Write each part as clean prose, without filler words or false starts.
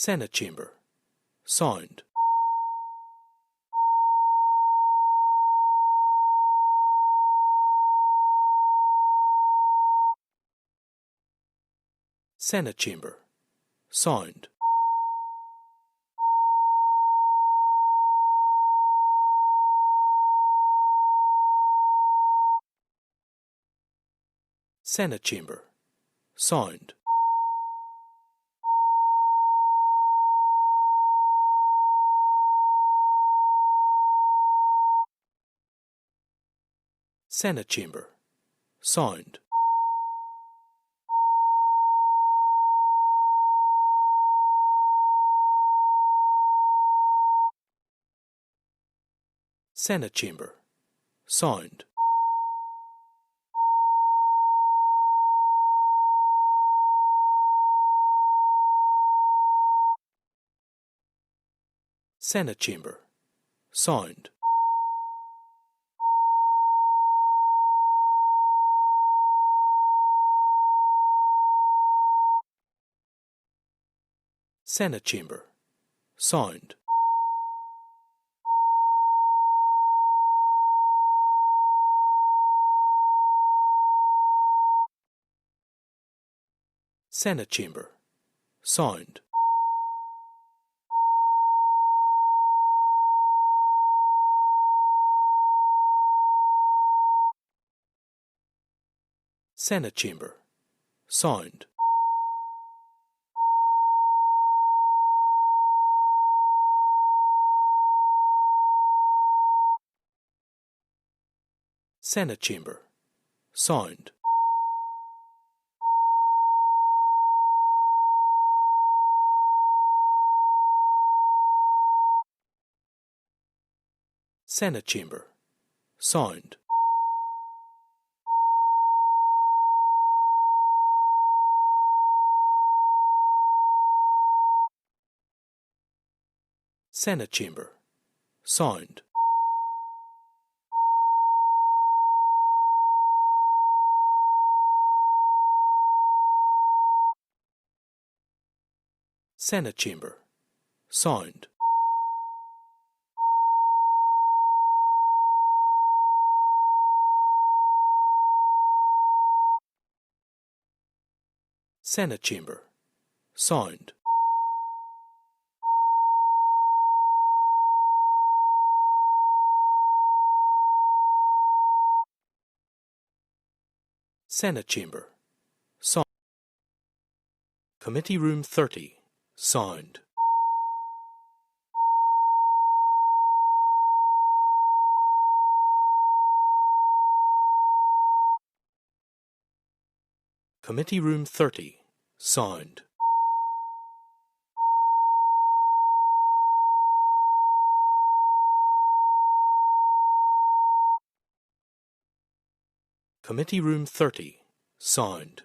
Senate chamber. Signed. Senate chamber. Signed. Senate chamber. Signed. Senate chamber. Signed. Senate chamber. Signed. Senate chamber. Signed. Senate chamber. Signed. Senate chamber. Signed. Senate chamber. Signed. Senate chamber. Signed. Senate chamber. Signed. Senate chamber. Signed. Senate chamber. Signed. Senate chamber. Signed. Senate chamber. Signed. Committee Room 30. Signed. Committee Room 30. Signed. Committee Room 30. Signed.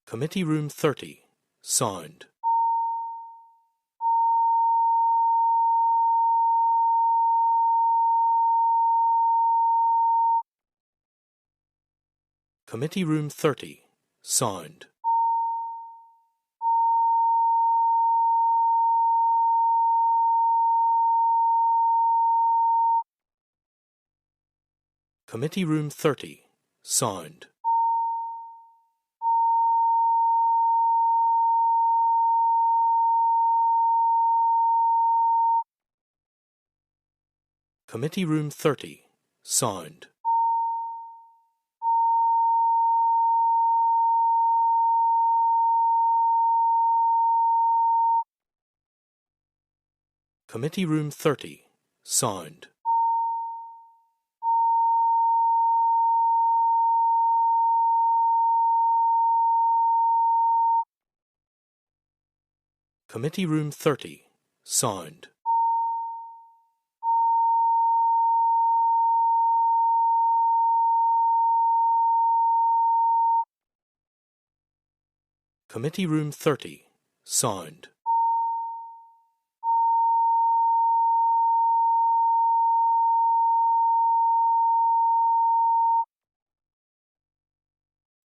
Committee Room 30. Signed. Committee Room 30. Signed. Committee Room 30. Signed. Committee Room 30. Signed. Committee Room 30. Signed. Committee Room 30. Signed. Committee Room 30. Signed.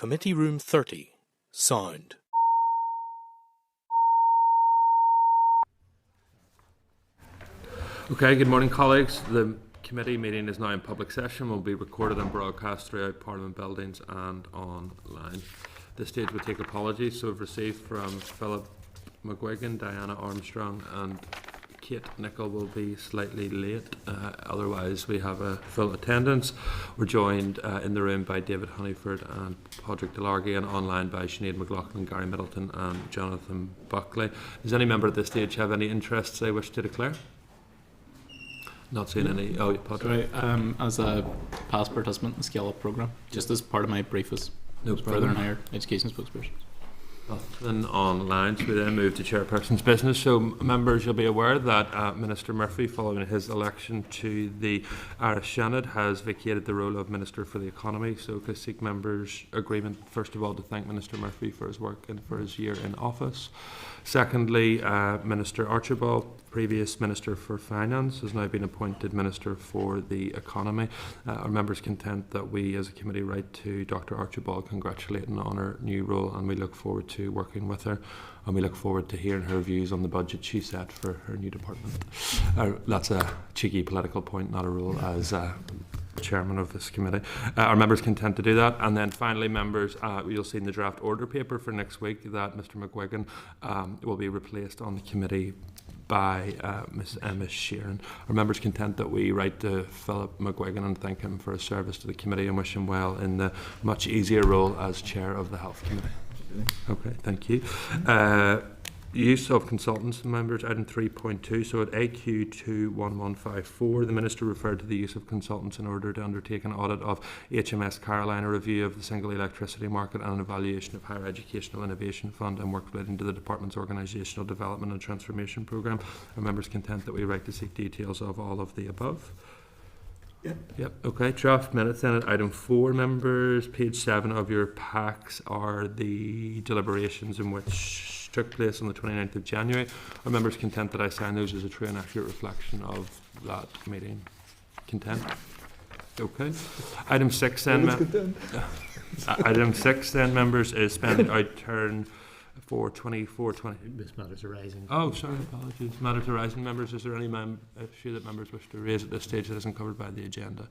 Committee Room 30, Sound. Okay, good morning colleagues. The committee meeting is now in public session, will be recorded and broadcast throughout Parliament buildings and online. At this stage we'll take apologies. So we've received from Philip McGuigan, Diana Armstrong and Kate Nicholl will be slightly late, otherwise we have a full attendance. We're joined in the room by David Honeyford and Padraig Delargy, and online by Sinead McLaughlin, Gary Middleton and Jonathan Buckley. Does any member at this stage have any interests they wish to declare? Not seeing any. Oh, Padraig. Sorry, as a past participant in the Scale Up programme, just as part of my brief as further and higher education spokesperson. Nothing online, so we then move to chairperson's business. So members, you'll be aware that Minister Murphy, following his election to the Irish Senate, has vacated the role of Minister for the Economy. So I seek members' agreement, first of all, to thank Minister Murphy for his work and for his year in office. Secondly, Minister Archibald, previous Minister for Finance, has now been appointed Minister for the Economy. Our members content that we as a committee write to Dr Archibald congratulating on her new role, and we look forward to working with her, and we look forward to hearing her views on the budget she set for her new department. That's a cheeky political point, not a role as chairman of this committee. Our members content to do that. And then finally, members, you'll see in the draft order paper for next week that Mr McGuigan will be replaced on the committee by Ms Emma Sheeran. Our members content that we write to Philip McGuigan and thank him for his service to the committee and wish him well in the much easier role as chair of the Health Committee. Okay, thank you. Use of consultants, members, item 3.2. So at AQ 21154, the Minister referred to the use of consultants in order to undertake an audit of HMS Caroline, a review of the single electricity market and an evaluation of Higher Educational Innovation Fund and work relating to the Department's organisational development and transformation programme. Our members content that we write to seek details of all of the above. Yep. Okay. Draft minutes then at item 4, members. Page 7 of your packs are the deliberations in which took place on the 29th of January. Our members content that I sign those as a true and accurate reflection of that meeting. Content? Okay. Item 6 then. Item 6 then, members, is spending out turn for 24-20. This matters arising. Oh, sorry, apologies. Matters arising, members. Is there any issue that members wish to raise at this stage that isn't covered by the agenda?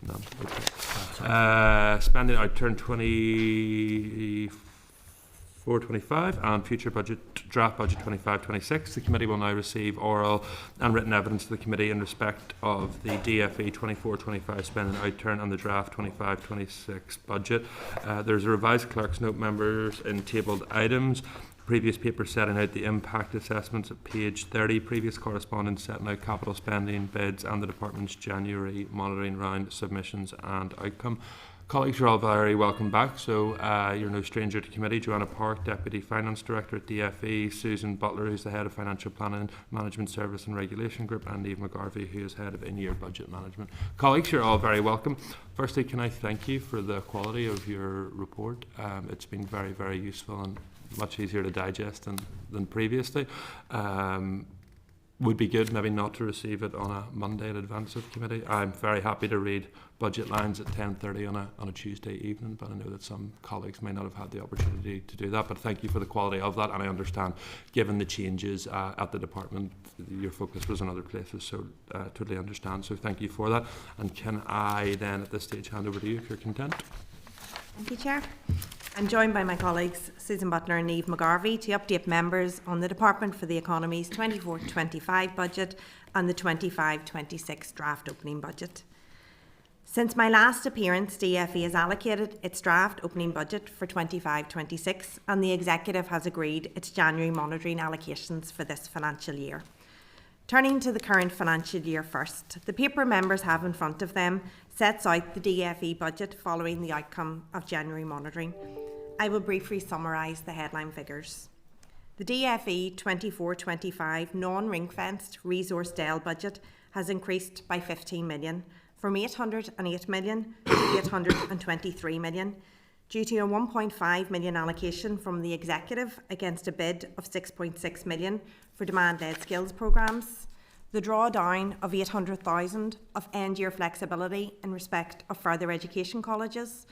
None. Okay. Spending out turn 24-25 and future budget, draft budget 25-26. The committee will now receive oral and written evidence to the committee in respect of the DFE 24-25 spending outturn and the draft 25-26 budget. There's a revised clerk's note, members, in tabled items. Previous paper setting out the impact assessments at page 30. Previous correspondence setting out capital spending, bids and the department's January monitoring round submissions and outcome. Colleagues, you're all very welcome back. So you're no stranger to committee. Joanna Park, Deputy Finance Director at DFE, Susan Butler, who's the Head of Financial Planning, Management Service and Regulation Group, and Eve McGarvey, who is Head of In-Year Budget Management. Colleagues, you're all very welcome. Firstly, can I thank you for the quality of your report. It's been very, very useful and much easier to digest than previously. Would be good maybe not to receive it on a Monday in advance of committee. I'm very happy to read budget lines at 10:30 on a Tuesday evening, but I know that some colleagues may not have had the opportunity to do that. But thank you for the quality of that, and I understand given the changes at the department your focus was on other places, so totally understand, so thank you for that. And can I then at this stage hand over to you if you're content? Thank you, Chair. I'm joined by my colleagues Susan Butler and Eve McGarvey to update members on the Department for the Economy's 24-25 budget and the 25-26 draft opening budget. Since my last appearance, DFE has allocated its draft opening budget for 25-26 and the Executive has agreed its January monitoring allocations for this financial year. Turning to the current financial year first, the paper members have in front of them sets out the DFE budget following the outcome of January monitoring. I will briefly summarise the headline figures. The DFE 24-25 non-ring-fenced resource DEL budget has increased by 15 million, from 808 million to 823 million, due to a 1.5 million allocation from the Executive against a bid of 6.6 million for demand-led skills programmes, the drawdown of 800,000 of end-year flexibility in respect of further education colleges,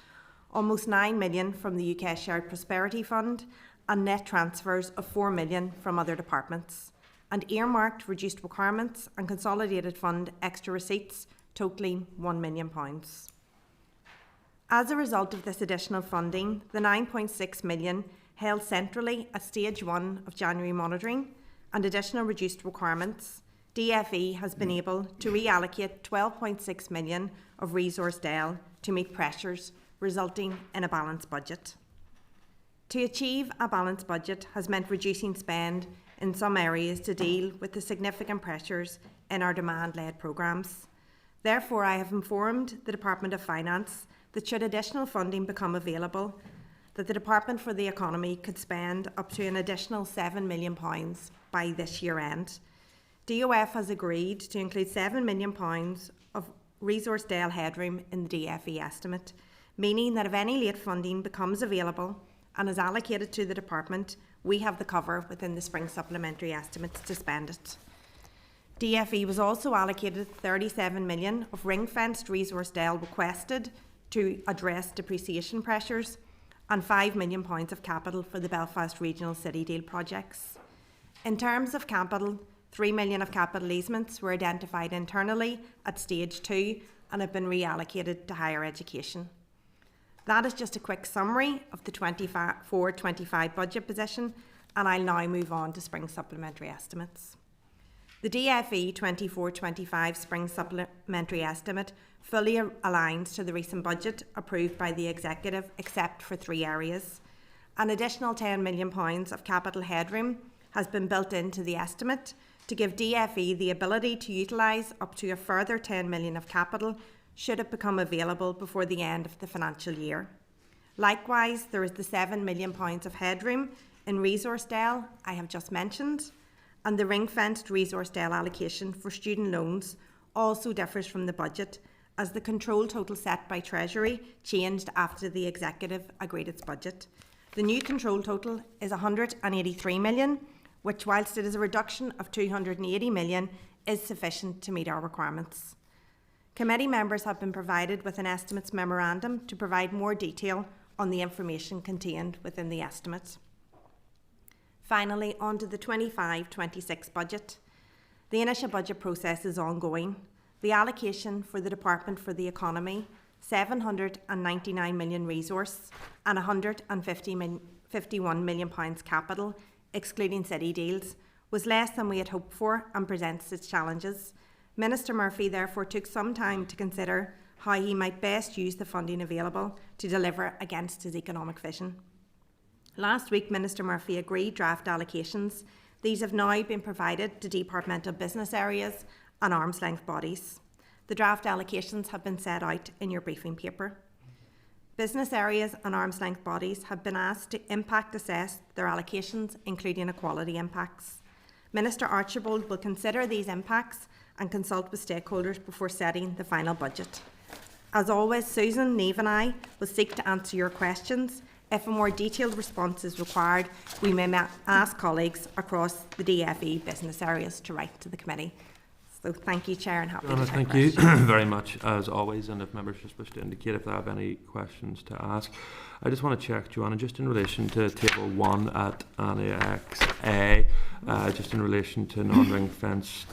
almost 9 million from the UK Shared Prosperity Fund, and net transfers of 4 million from other departments, and earmarked reduced requirements and consolidated fund extra receipts totalling £1 million. As a result of this additional funding, the 9.6 million held centrally at stage 1 of January monitoring and additional reduced requirements, DFE has been able to reallocate 12.6 million of resource DEL to meet pressures, resulting in a balanced budget. To achieve a balanced budget has meant reducing spend in some areas to deal with the significant pressures in our demand-led programmes. Therefore, I have informed the Department of Finance that should additional funding become available, that the Department for the Economy could spend up to an additional £7 million by this year end. DOF has agreed to include £7 million of resource DEL headroom in the DFE estimate, meaning that if any late funding becomes available and is allocated to the Department, we have the cover within the spring supplementary estimates to spend it. DFE was also allocated 37 million of ring-fenced resource DEL requested to address depreciation pressures and £5 million of capital for the Belfast Regional City Deal projects. In terms of capital, 3 million of capital easements were identified internally at stage 2 and have been reallocated to higher education. That is just a quick summary of the 24-25 budget position, and I'll now move on to spring supplementary estimates. The DFE 24-25 spring supplementary estimate fully aligns to the recent budget approved by the Executive, except for 3 areas. An additional £10 million of capital headroom has been built into the estimate to give DFE the ability to utilise up to a further £10 million of capital should it become available before the end of the financial year. Likewise, there is the £7 million of headroom in resource DEL I have just mentioned, and the ring-fenced resource DEL allocation for student loans also differs from the budget, as the control total set by Treasury changed after the Executive agreed its budget. The new control total is 183 million, which, whilst it is a reduction of 280 million, is sufficient to meet our requirements. Committee members have been provided with an estimates memorandum to provide more detail on the information contained within the estimate. Finally, on to the 25-26 budget. The initial budget process is ongoing. The allocation for the Department for the Economy, 799 million resource and 151 million pounds capital, excluding city deals, was less than we had hoped for and presents its challenges. Minister Murphy therefore took some time to consider how he might best use the funding available to deliver against his economic vision. Last week, Minister Murphy agreed draft allocations. These have now been provided to departmental business areas and arm's length bodies. The draft allocations have been set out in your briefing paper. Business areas and arm's length bodies have been asked to impact assess their allocations, including equality impacts. Minister Archibald will consider these impacts and consult with stakeholders before setting the final budget. As always, Susan, Niamh and I will seek to answer your questions. If a more detailed response is required, we may ask colleagues across the DFE business areas to write to the committee. So thank you, Chair, and happy to take thank questions. you very much, as always, and if members just wish to indicate if they have any questions to ask. I just want to check, Joanna, just in relation to Table 1 at Annex A, just in relation to non-ring fenced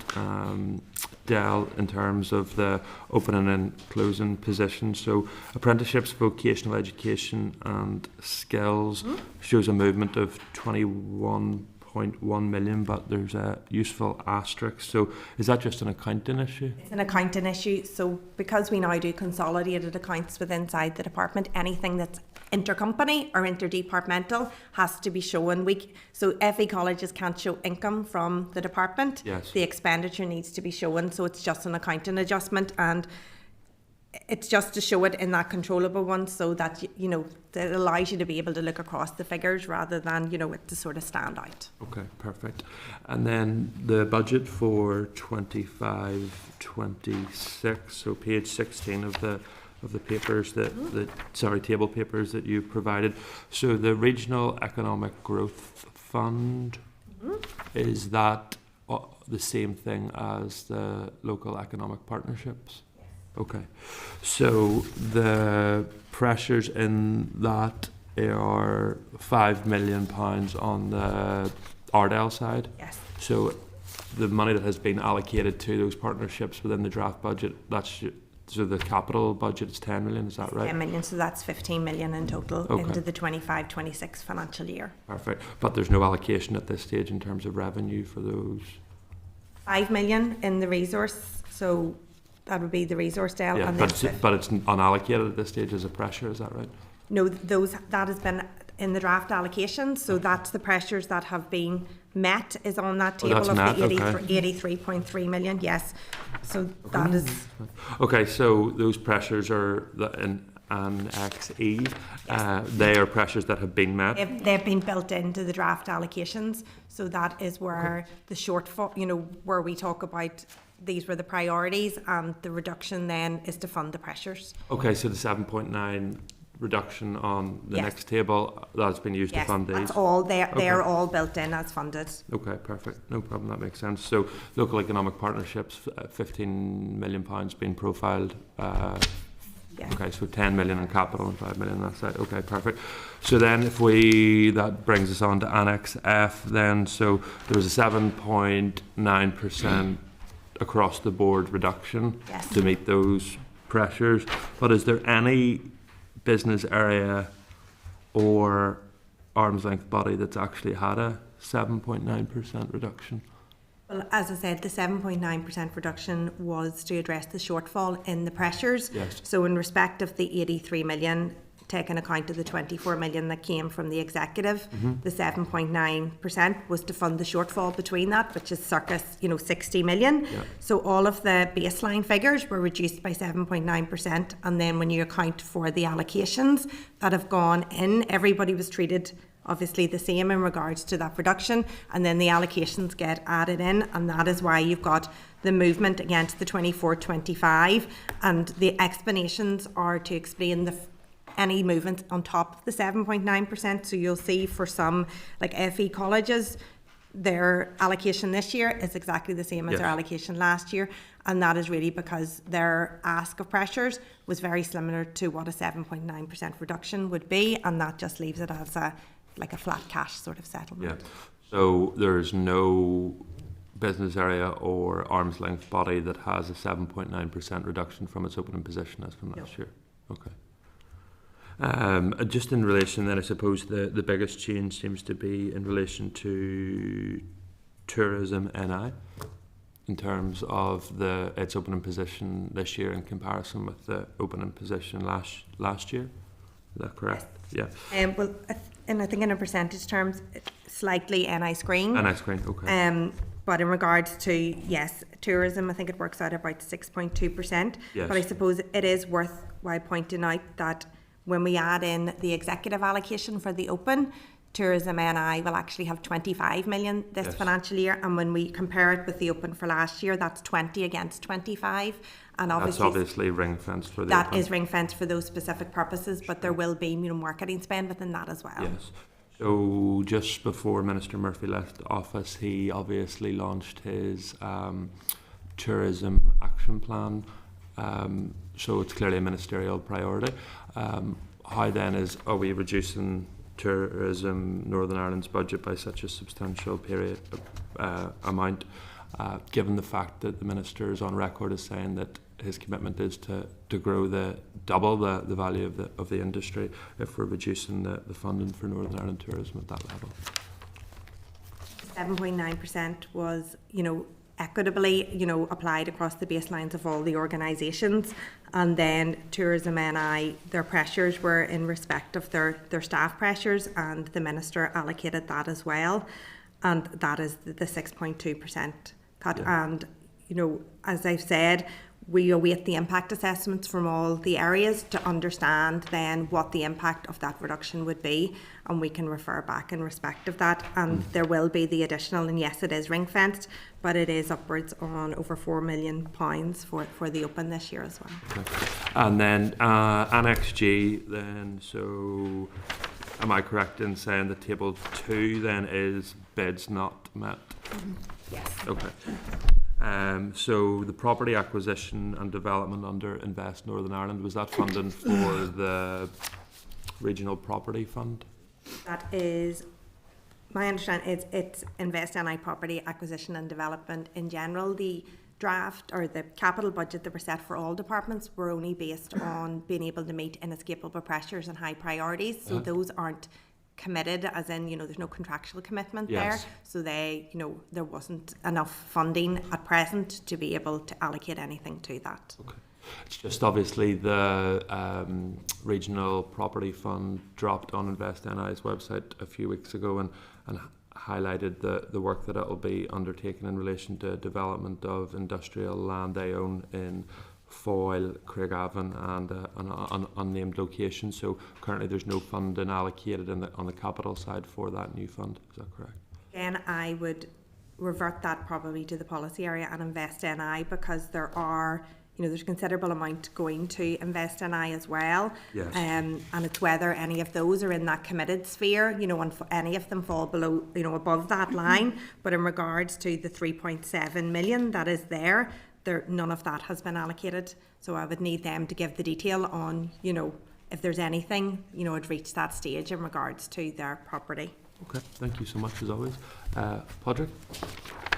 DEL in terms of the opening and closing positions. So apprenticeships, vocational education and skills shows a movement of 21.1 million, but there's a useful asterisk. So is that just an accounting issue? It's an accounting issue. So because we now do consolidated accounts within inside the department, anything that's intercompany or interdepartmental has to be shown. So FE colleges can't show income from the department. Yes. The expenditure needs to be shown. So it's just an accounting adjustment, and it's just to show it in that controllable one, so that that allows you to be able to look across the figures rather than it to sort of stand out. Okay, perfect. And then the budget for 25-26, so page 16 of the papers table papers that you provided. So the Regional Economic Growth Fund, is that the same thing as the local economic partnerships? Okay. So the pressures in that are £5 million on the Ardell side. Yes. So the money that has been allocated to those partnerships within the draft budget, so the capital budget is 10 million, is that right? 10 million, so that's 15 million in total Okay. into the 25-26 financial year. Perfect. But there's no allocation at this stage in terms of revenue for those? 5 million in the resource, so that would be the resource deal. Yeah, and but it's unallocated at this stage as a pressure, is that right? No, that has been in the draft allocation, so that's the pressures that have been met is on that table that's of met, the okay. 83.3 million, yes. So that is, Okay, so those pressures are in Annex E. They are pressures that have been met. they've been built into the draft allocations, so that is where the shortfall, where we talk about these were the priorities and the reduction then is to fund the pressures. Okay, so the 7.9 reduction on the Yes. next table, that's been used to fund these? That's all, they're all built in as funded. Okay, perfect. No problem, that makes sense. So local economic partnerships, £15 million being profiled. Yeah. Okay, so 10 million in capital and 5 million on that side. Okay, perfect. So then that brings us on to Annex F then. So there was a 7.9% across the board reduction Yes. to meet those pressures. But is there any business area or arm's length body that's actually had a 7.9% reduction? Well, as I said, the 7.9% reduction was to address the shortfall in the pressures. Yes. So in respect of the 83 million, taking account of the 24 million that came from the executive, the 7.9% was to fund the shortfall between that, which is circa 60 million. Yeah. So all of the baseline figures were reduced by 7.9%, and then when you account for the allocations that have gone in, everybody was treated obviously the same in regards to that reduction, and then the allocations get added in, and that is why you've got the movement against the 24-25, and the explanations are to explain any movement on top of the 7.9%. So you'll see for some like FE colleges, their allocation this year is exactly the same as their allocation last year, and that is really because their ask of pressures was very similar to what a 7.9% reduction would be, and that just leaves it as a flat cash sort of settlement. Yeah. So there's no business area or arm's length body that has a 7.9% reduction from its opening position as from last year. Okay. Just in relation then, I suppose the biggest change seems to be in relation to tourism NI in terms of its opening position this year in comparison with the opening position last year. Is that correct? Yes. Yeah. Well, and I think in percentage terms, slightly NI screen. NI screen, okay. But in regards to, yes, tourism, I think it works out about 6.2%. Yes. But I suppose it is worthwhile pointing out that when we add in the executive allocation for the open, tourism NI will actually have 25 million this financial year, and when we compare it with the open for last year, that's 20 against 25, and obviously that's obviously ring fenced for the that open. is ring fenced for those specific purposes, but there will be marketing spend within that as well. Yes. So just before Minister Murphy left office, he obviously launched his tourism action plan. So it's clearly a ministerial priority. How then are we reducing tourism Northern Ireland's budget by such a substantial amount, given the fact that the Minister is on record as saying that his commitment is to double the value of the industry if we're reducing the funding for Northern Ireland tourism at that level? 7.9% was, equitably, applied across the baselines of all the organisations, and then tourism NI, their pressures were in respect of their staff pressures, and the Minister allocated that as well, and that is the 6.2% cut. Yeah. And as I've said, we await the impact assessments from all the areas to understand then what the impact of that reduction would be, and we can refer back in respect of that. And there will be the additional, and yes, it is ring fenced, but it is upwards on over £4 million for the open this year as well. Okay. And then Annex G then, so am I correct in saying that table 2 then is bids not met? Yes. Okay. So the property acquisition and development under Invest Northern Ireland, was that funding for the Regional Property Fund? That is, my understanding, it's Invest NI property acquisition and development in general. The draft or the capital budget that were set for all departments were only based on being able to meet inescapable pressures and high priorities. So those aren't committed, as in, there's no contractual commitment there. So they, there wasn't enough funding at present to be able to allocate anything to that. Okay. It's just obviously the Regional Property Fund dropped on Invest NI's website a few weeks ago and highlighted the work that it will be undertaken in relation to development of industrial land they own in Foyle, Craigavon and an unnamed location. So currently there's no funding allocated on the capital side for that new fund. Is that correct? Again, I would revert that probably to the policy area and Invest NI, because there are, there's a considerable amount going to Invest NI as well. Yes. And it's whether any of those are in that committed sphere, and any of them fall below, above that line. But in regards to the 3.7 million that is there, none of that has been allocated. So I would need them to give the detail on, if there's anything, had reached that stage in regards to their property. Okay, thank you so much as always. Padraig?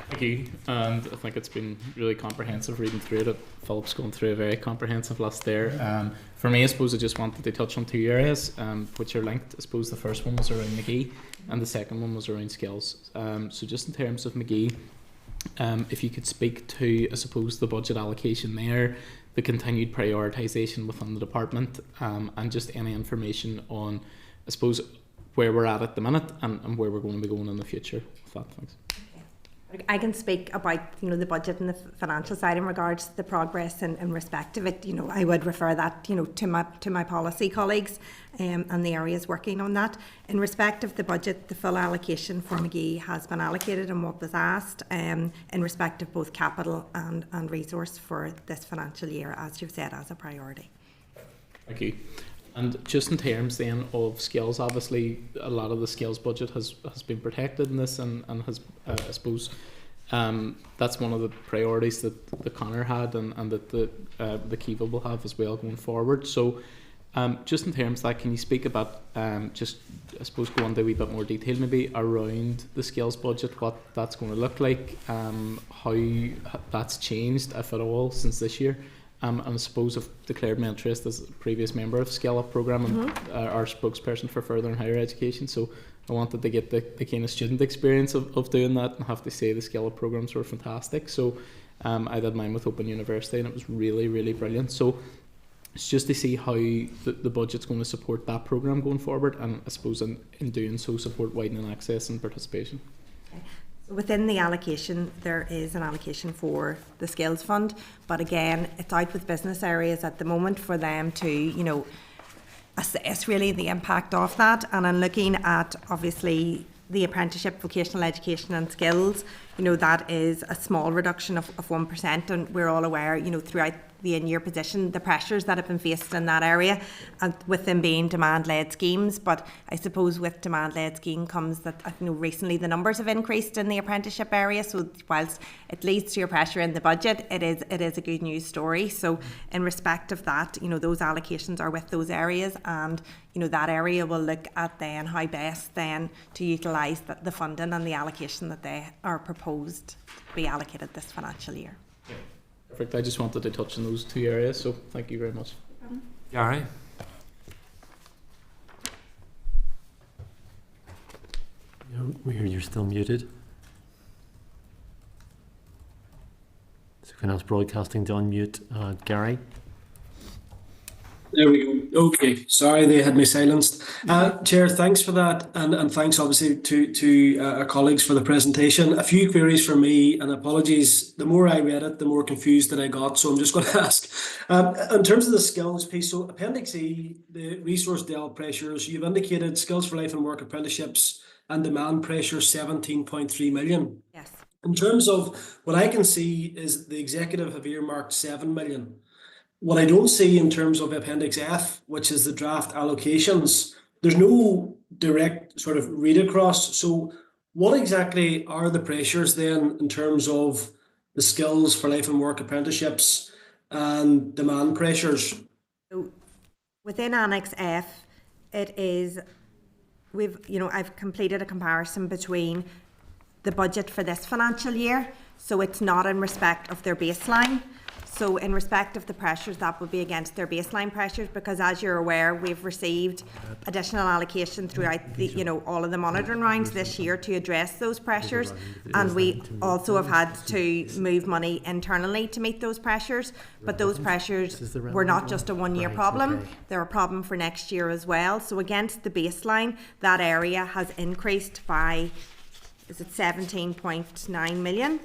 Thank you, and I think it's been really comprehensive reading through it. Philip's going through a very comprehensive list there. For me, I suppose I just wanted to touch on two areas which are linked. I suppose the first one was around McGee and the second one was around skills. So just in terms of McGee, if you could speak to, I suppose, the budget allocation there, the continued prioritisation within the department, and just any information on, I suppose, where we're at the minute and where we're going to be going in the future. With that, thanks. I can speak about the budget and the financial side in regards to the progress in respect of it. I would refer that to my policy colleagues and the areas working on that. In respect of the budget, the full allocation for McGee has been allocated and what was asked in respect of both capital and resource for this financial year, as you've said, as a priority. Thank you. And just in terms then of skills, obviously a lot of the skills budget has been protected in this and has, I suppose, that's one of the priorities that the Connor had and that the Kiva will have as well going forward. So just in terms of that, can you speak about just, I suppose, go into a wee bit more detail maybe around the skills budget, what that's going to look like, how that's changed, if at all, since this year? And I suppose I've declared my interest as a previous member of Scale Up programme and our spokesperson for further and higher education. So I wanted to get the kind of student experience of doing that, and have to say the Scale Up programmes were fantastic. So I did mine with Open University and it was really, really brilliant. So it's just to see how the budget's going to support that programme going forward, and I suppose in doing so support widening access and participation. Within the allocation, there is an allocation for the skills fund, but again, it's out with business areas at the moment for them to, assess really the impact of that. And I'm looking at obviously the apprenticeship, vocational education and skills, that is a small reduction of 1%, and we're all aware, throughout the in-year position, the pressures that have been faced in that area, and with them being demand-led schemes. But I suppose with demand-led scheme comes that recently the numbers have increased in the apprenticeship area. So whilst it leads to your pressure in the budget, it is a good news story. So in respect of that, those allocations are with those areas, and that area will look at then how best then to utilise the funding and the allocation that they are proposed to be allocated this financial year. Perfect. I just wanted to touch on those two areas, so thank you very much. Gary? You're still muted. So Finance Broadcasting to unmute Gary. There we go. Okay, sorry, they had me silenced. Chair, thanks for that, and thanks obviously to our colleagues for the presentation. A few queries from me, and apologies. The more I read it, the more confused that I got. So I'm just going to ask, in terms of the skills piece. So Appendix E, the resource del pressures. You've indicated skills for life and work apprenticeships and demand pressure 17.3 million. Yes. In terms of what I can see is the executive have earmarked 7 million. What I don't see in terms of Appendix F, which is the draft allocations, there's no direct sort of read across. So what exactly are the pressures then in terms of the skills for life and work apprenticeships and demand pressures? So within Annex F, it is, I've completed a comparison between the budget for this financial year, so it's not in respect of their baseline. So in respect of the pressures, that would be against their baseline pressures, because as you're aware, we've received additional allocation throughout the, all of the monitoring rounds this year to address those pressures, and we also have had to move money internally to meet those pressures. But those pressures were not just a one-year problem, they're a problem for next year as well. So against the baseline, that area has increased by, is it 17.9 million?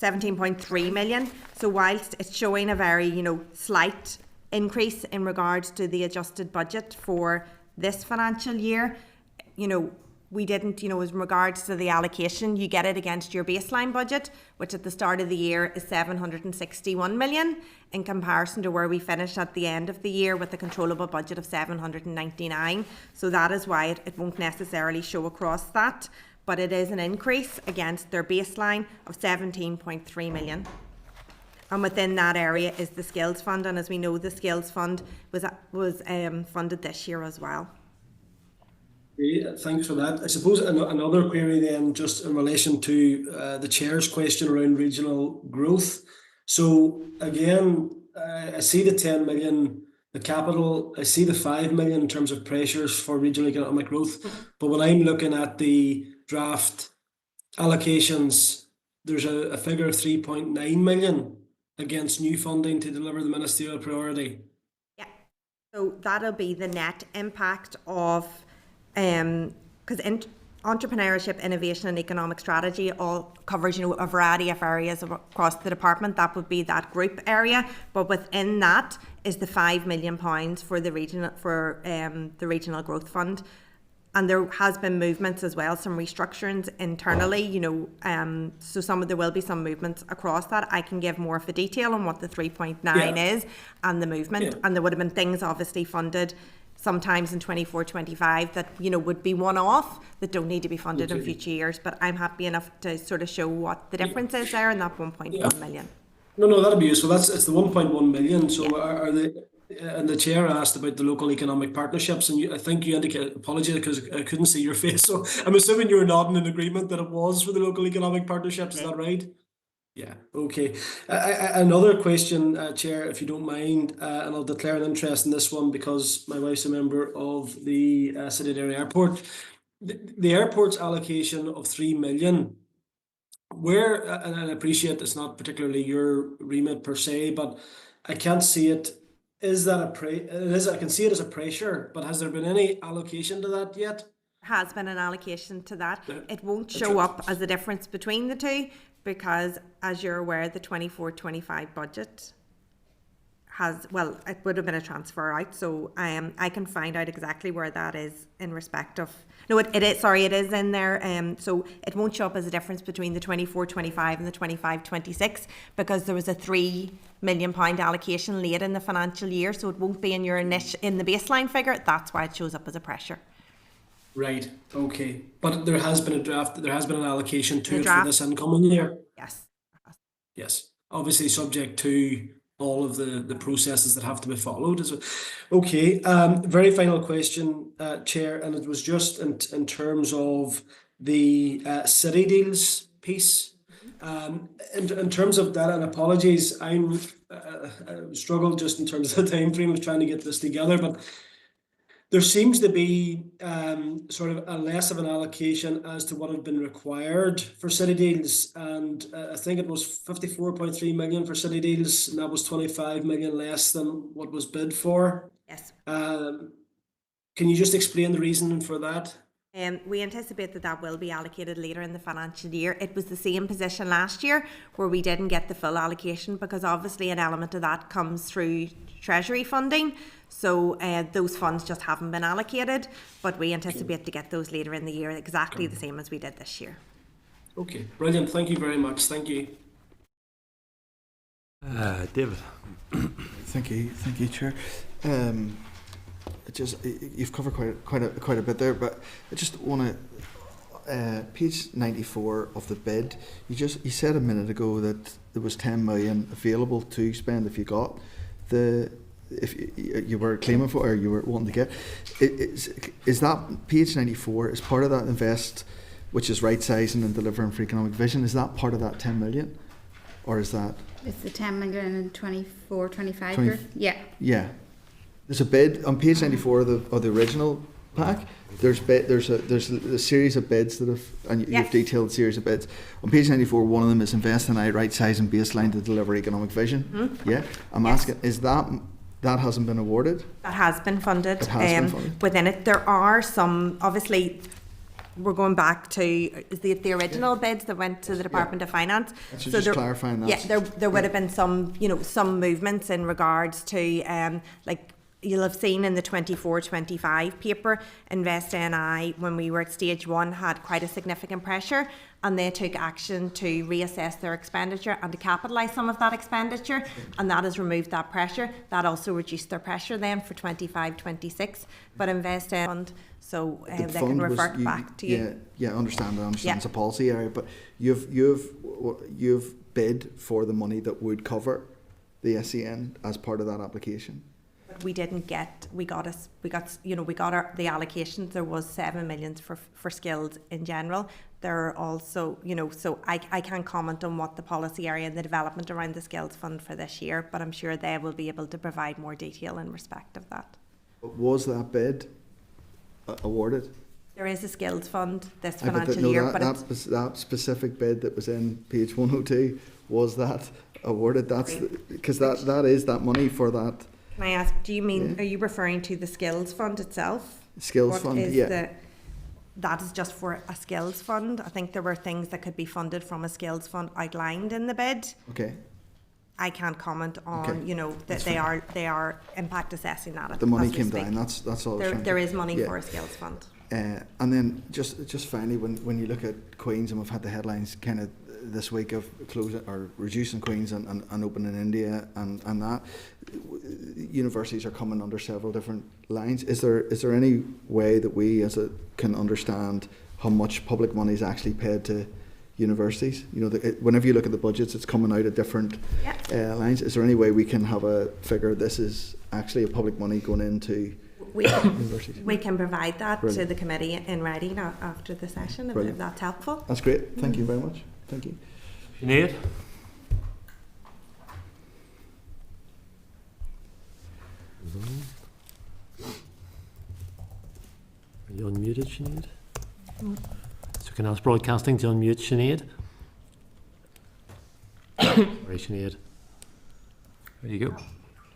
17.3 million. So whilst it's showing a very, slight increase in regards to the adjusted budget for this financial year, we didn't, as regards to the allocation, you get it against your baseline budget, which at the start of the year is 761 million, in comparison to where we finished at the end of the year with a controllable budget of 799. So that is why it won't necessarily show across that, but it is an increase against their baseline of 17.3 million. And within that area is the Skills Fund, and as we know, the Skills Fund was funded this year as well. Great, thanks for that. I suppose another query then, just in relation to the Chair's question around regional growth. So again, I see the 10 million, the capital, I see the 5 million in terms of pressures for regional economic growth, but when I'm looking at the draft allocations, there's a figure of 3.9 million against new funding to deliver the ministerial priority. Yeah, so that'll be the net impact of, because entrepreneurship, innovation and economic strategy all covers, a variety of areas across the department. That would be that group area, but within that is the £5 million for the regional growth fund. And there has been movements as well, some restructurings internally, so there will be some movements across that. I can give more of the detail on what the 3.9 is and the movement. And there would have been things obviously funded sometimes in 24-25 that, would be one-off, that don't need to be funded in future years. But I'm happy enough to sort of show what the difference is there in that 1.1 million. No, that'll be useful. It's the 1.1 million. So are they... And the Chair asked about the local economic partnerships, and I think you indicated, apologies because I couldn't see your face, so I'm assuming you were nodding in agreement that it was for the local economic partnerships, is that right? Yeah, okay. Another question, Chair, if you don't mind, and I'll declare an interest in this one because my wife's a member of the City Derry Airport. The airport's allocation of 3 million, where, and I appreciate it's not particularly your remit per se, but I can't see it. Is that I can see it as a pressure, but has there been any allocation to that yet? There has been an allocation to that. It won't show up as a difference between the two because, as you're aware, the 24-25 budget it would have been a transfer out, so I can find out exactly where that is in respect of. No, it is in there. So it won't show up as a difference between the 24-25 and the 25-26 because there was a £3 million allocation late in the financial year, so it won't be in your in the baseline figure. That's why it shows up as a pressure. Right. Okay. But there has been an allocation to it for this incoming year. Yes. Yes. Obviously subject to all of the processes that have to be followed. Okay, very final question, Chair, and it was just in terms of the city deals piece. In terms of that, and apologies, I struggled just in terms of the time frame of trying to get this together, but there seems to be sort of a less of an allocation as to what had been required for city deals, and I think it was 54.3 million for city deals, and that was 25 million less than what was bid for. Yes. Can you just explain the reason for that? We anticipate that will be allocated later in the financial year. It was the same position last year where we didn't get the full allocation because obviously an element of that comes through Treasury funding. So those funds just haven't been allocated, but we anticipate to get those later in the year, exactly the same as we did this year. Okay, brilliant. Thank you very much. Thank you. David. Thank you, Chair. You've covered quite a bit there, but I just want to, page 94 of the bid, you said a minute ago that there was 10 million available to spend if you got if you were claiming for or you were wanting to get. Is that page 94 is part of that invest, which is right sizing and delivering for economic vision? Is that part of that 10 million, or is that? It's the 10 million in 24-25 20 year. Yeah. Yeah. There's a bid on page 94 of the original pack. There's a series of bids that have, and you've detailed a series of bids. On page 94, one of them is invest in right size and baseline to deliver economic vision. Mm-hmm. Yeah. I'm asking, is that hasn't been awarded? That has been funded. It has been funded. Within it, there are some, obviously, we're going back to the original bids that went to the Department of Finance. So just clarifying that. Yeah, there would have been some, some movements in regards to, like, you'll have seen in the 24-25 paper, Invest NI, when we were at stage 1, had quite a significant pressure, and they took action to reassess their expenditure and to capitalise some of that expenditure, and that has removed that pressure. That also reduced their pressure then for 25-26. But Invest Fund, so they can revert back to you. Yeah, I understand. It's a policy area, but you've bid for the money that would cover the SEN as part of that application. We didn't get. We got the allocations. There was 7 million for skills in general. There are also, so I can't comment on what the policy area and the development around the skills fund for this year, but I'm sure they will be able to provide more detail in respect of that. But was that bid awarded? There is a skills fund this financial year, but that specific bid that was in page 102, was that awarded? That's because that is that money for that. Can I ask, do you mean, are you referring to the skills fund itself? Skills fund, yeah. That is just for a skills fund. I think there were things that could be funded from a skills fund outlined in the bid. Okay. I can't comment on, that they are impact assessing that. The money came down. That's all. There is money for a skills fund. And then just finally, when you look at Queen's, and we've had the headlines kind of this week of closing or reducing Queen's and opening India and that, universities are coming under several different lines. Is there any way that we can understand how much public money is actually paid to universities? Whenever you look at the budgets, it's coming out of different lines. Is there any way we can have a figure? This is actually a public money going into universities. We can provide that to the committee in writing after the session if that's helpful. That's great. Thank you very much. Thank you. Sinead? Are you unmuted, Sinead? So can I ask broadcasting to unmute Sinead? Sorry, Sinead. There you go.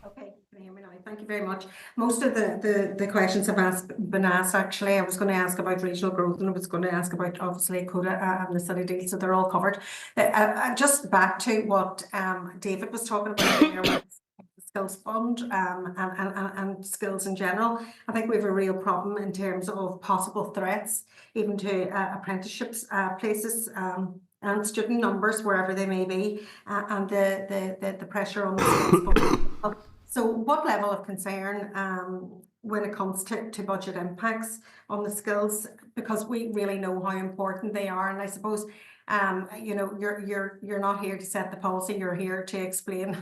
Okay, can you hear me now? Thank you very much. Most of the questions have been asked actually. I was going to ask about regional growth, and I was going to ask about obviously quota and the city deal, so they're all covered. Just back to what David was talking about there with the skills fund and skills in general. I think we have a real problem in terms of possible threats, even to apprenticeships places. And student numbers wherever they may be, and the pressure on the skills fund. So what level of concern when it comes to budget impacts on the skills, because we really know how important they are, and I suppose you're not here to set the policy, you're here to explain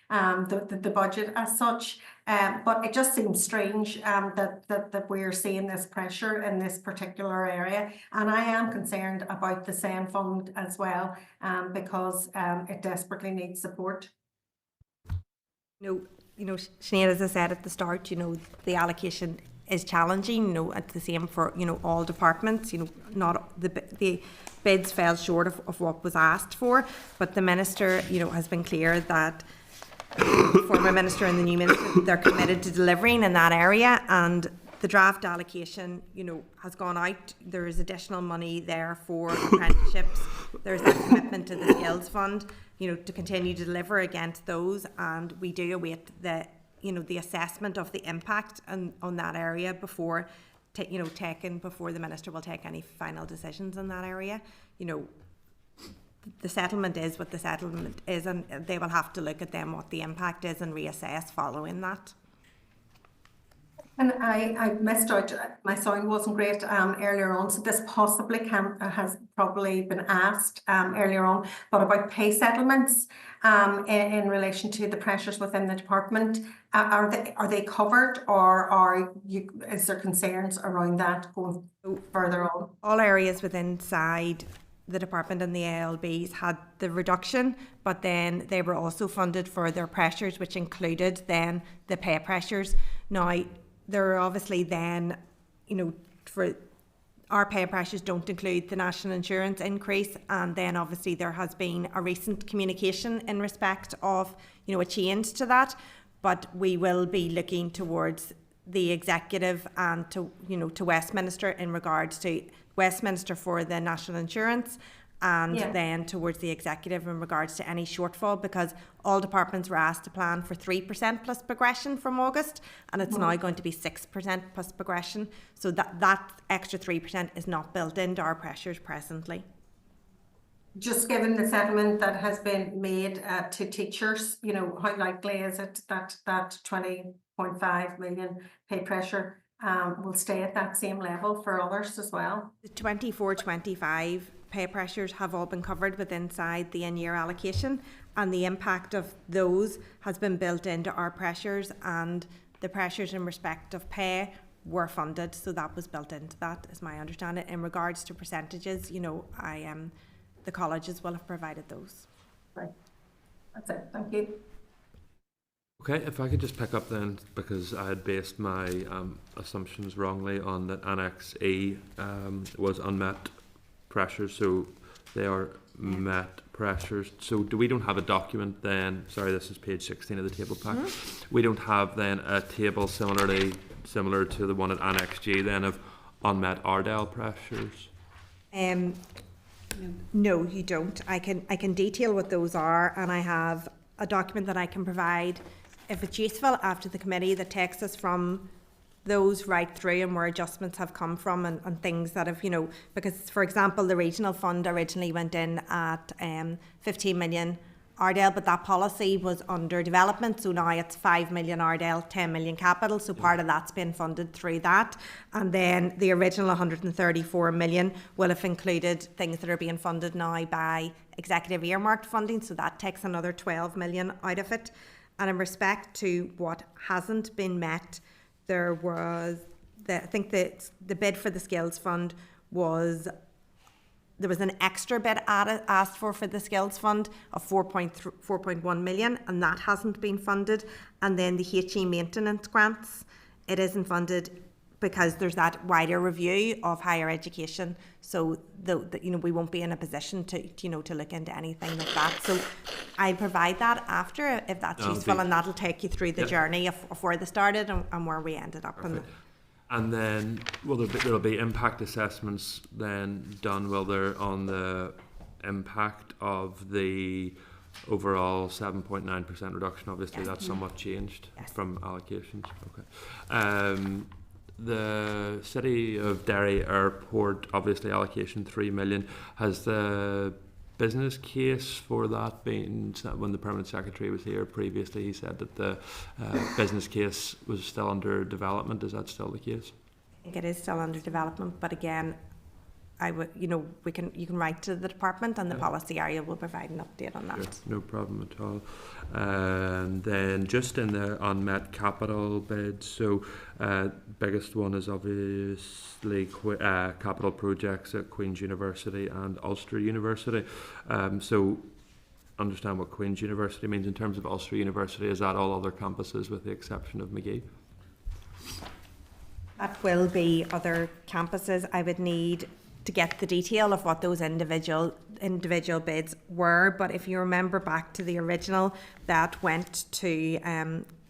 the budget as such, but it just seems strange that we're seeing this pressure in this particular area, and I am concerned about the SEN fund as well, because it desperately needs support. Sinead, as I said at the start, the allocation is challenging. It's the same for all departments. Not the bids fell short of what was asked for, but the minister has been clear that the former minister and the new minister, they're committed to delivering in that area, and the draft allocation has gone out. There is additional money there for apprenticeships. There's that commitment to the skills fund to continue to deliver against those, and we do await the assessment of the impact on that area before before the minister will take any final decisions in that area. The settlement is what the settlement is, and they will have to look at what the impact is and reassess following that. And I missed out, my sound wasn't great earlier on, so this possibly has probably been asked earlier on, but about pay settlements in relation to the pressures within the department. Are they covered, or is there concerns around that going further on? All areas within inside the department and the ALBs had the reduction, but then they were also funded for their pressures, which included then the pay pressures. Now, there are obviously then, for our pay pressures don't include the national insurance increase, and then obviously there has been a recent communication in respect of, a change to that, but we will be looking towards the executive and to Westminster in regards to Westminster for the national insurance, and then towards the executive in regards to any shortfall, because all departments were asked to plan for 3% plus progression from August, and it's now going to be 6% plus progression. So that extra 3% is not built into our pressures presently. Just given the settlement that has been made to teachers, how likely is it that 20.5 million pay pressure will stay at that same level for others as well? The 24-25 pay pressures have all been covered within inside the in-year allocation, and the impact of those has been built into our pressures, and the pressures in respect of pay were funded, so that was built into that, is my understanding. In regards to percentages, the colleges will have provided those. Right, that's it. Thank you. Okay, if I could just pick up then, because I had based my assumptions wrongly on that Annex E was unmet pressures, so they are met pressures. So we don't have a document then, sorry, this is page 16 of the table pack. We don't have then a table similar to the one at Annex G then of unmet Ardell pressures? No, you don't. I can detail what those are, and I have a document that I can provide if it's useful after the committee that takes us from those right through and where adjustments have come from, and things that have, because for example the regional fund originally went in at 15 million Ardell, but that policy was under development, so now it's 5 million Ardell, 10 million capital, so part of that's been funded through that, and then the original 134 million will have included things that are being funded now by executive earmarked funding, so that takes another 12 million out of it. And in respect to what hasn't been met, there was, I think that the bid for the skills fund was, there was an extra bid asked for the skills fund of 4.1 million, and that hasn't been funded. And then the HE maintenance grants, it isn't funded because there's that wider review of higher education. So we won't be in a position to to look into anything like that. So I'll provide that after if that's useful, and that'll take you through the journey of where they started and where we ended up. And then there'll be impact assessments then done, will there, on the impact of the overall 7.9% reduction? Obviously that's somewhat changed from allocations. Okay. The City of Derry Airport, obviously allocation 3 million. Has the business case for that been, when the Permanent Secretary was here previously, he said that the business case was still under development. Is that still the case? I think it is still under development, but again, I would, you can write to the department, and the policy area will provide an update on that. Sure, no problem at all. And then just in the unmet capital bids, so biggest one is obviously capital projects at Queen's University and Ulster University. So understand what Queen's University means in terms of Ulster University. Is that all other campuses with the exception of Magee? That will be other campuses. I would need to get the detail of what those individual bids were, but if you remember back to the original that went to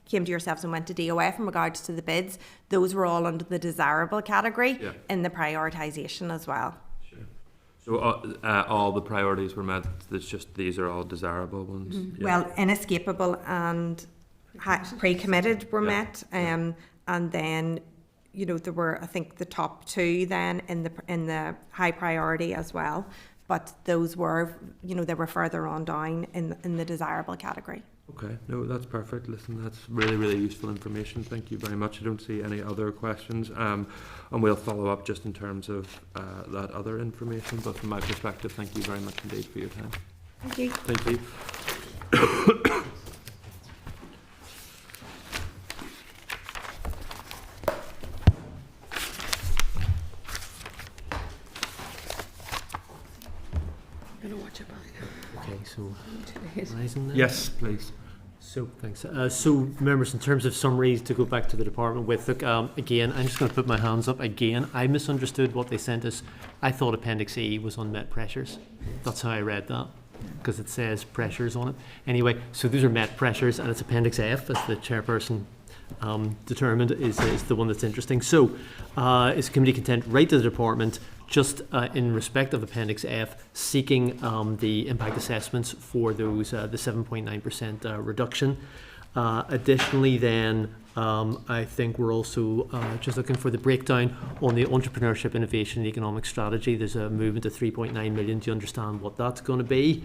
came to yourselves and went to DOF in regards to the bids, those were all under the desirable category in the prioritisation as well. Sure. So all the priorities were met. It's just these are all desirable ones. Mm-hmm. Well, inescapable and pre-committed were met, and then there were, I think, the top two then in the high priority as well, but those were they were further on down in the desirable category. Okay, no, that's perfect. Listen, that's really, really useful information. Thank you very much. I don't see any other questions. And we'll follow up just in terms of that other information. But from my perspective, thank you very much indeed for your time. Thank you. Thank you. I'm going to watch it back. Okay, so Horizon then? Yes, please. So thanks. So members, in terms of summaries, to go back to the department with, look, again, I'm just going to put my hands up again. I misunderstood what they sent us. I thought Appendix E was on met pressures. That's how I read that, because it says pressures on it. Anyway, so those are met pressures, and it's Appendix F, as the chairperson determined, is the one that's interesting. So is committee content write to the department just in respect of Appendix F, seeking the impact assessments for those the 7.9% reduction. Additionally, then I think we're also just looking for the breakdown on the entrepreneurship, innovation, and economic strategy. There's a movement to 3.9 million to understand what that's going to be.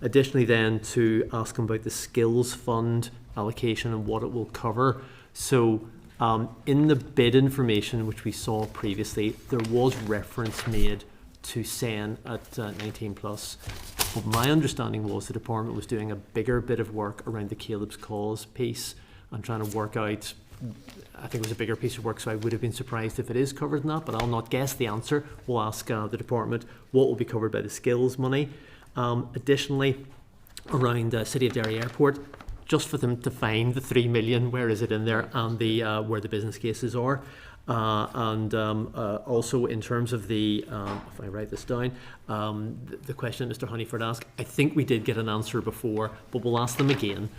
Additionally, then to ask them about the skills fund allocation and what it will cover. So in the bid information which we saw previously, there was reference made to SEN at 19 plus. But my understanding was the department was doing a bigger bit of work around the Caleb's Cause piece and trying to work out, I think it was a bigger piece of work, so I would have been surprised if it is covered in that, but I'll not guess the answer. We'll ask the department what will be covered by the skills money. Additionally, around City of Derry Airport, just for them to find the 3 million, where is it in there, and the where the business cases are. Also in terms of the, if I write this down, the question that Mr. Honeyford asked, I think we did get an answer before, but we'll ask them again,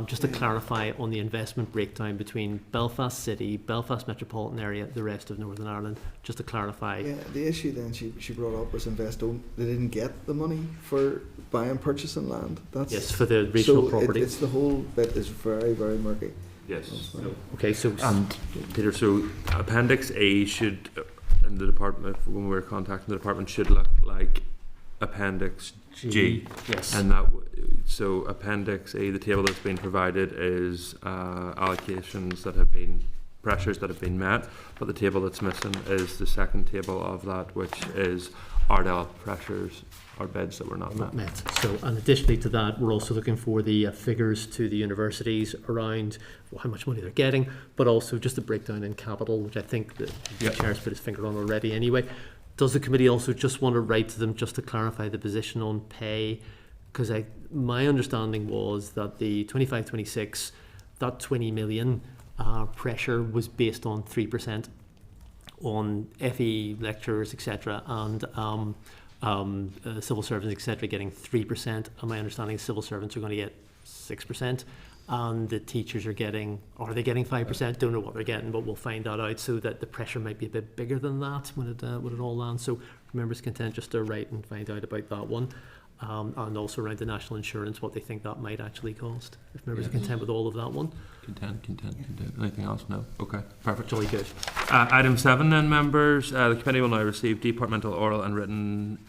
just to clarify on the investment breakdown between Belfast City, Belfast Metropolitan Area, the rest of Northern Ireland, just to clarify. Yeah, the issue then she brought up was Investo, they didn't get the money for buying, purchasing land. That's, yes, for the regional property. It's the whole bit is very, very murky. Yes. Okay, so and Peter, so Appendix A should, in the department, when we're contacting the department, should look like Appendix G. Yes. And that, so Appendix A, the table that's been provided is allocations that have been, pressures that have been met, but the table that's missing is the second table of that, which is Ardell pressures or bids that were not met. So, and additionally to that, we're also looking for the figures to the universities around how much money they're getting, but also just a breakdown in capital, which I think the chair's put his finger on already anyway. Does the committee also just want to write to them just to clarify the position on pay? Because my understanding was that the 25-26, that 20 million pressure was based on 3% on FE lecturers, etc., and civil servants, etc., getting 3%. And my understanding is civil servants are going to get 6%, and the teachers are getting, are they getting 5%? Don't know what they're getting, but we'll find that out, so that the pressure might be a bit bigger than that when it all lands. So members content just to write and find out about that one. And also around the national insurance, what they think that might actually cost. If members are content with all of that one. Content. Anything else? No? Okay, perfect. Jolly good. Item 7 then, members. The committee will now receive departmental oral and written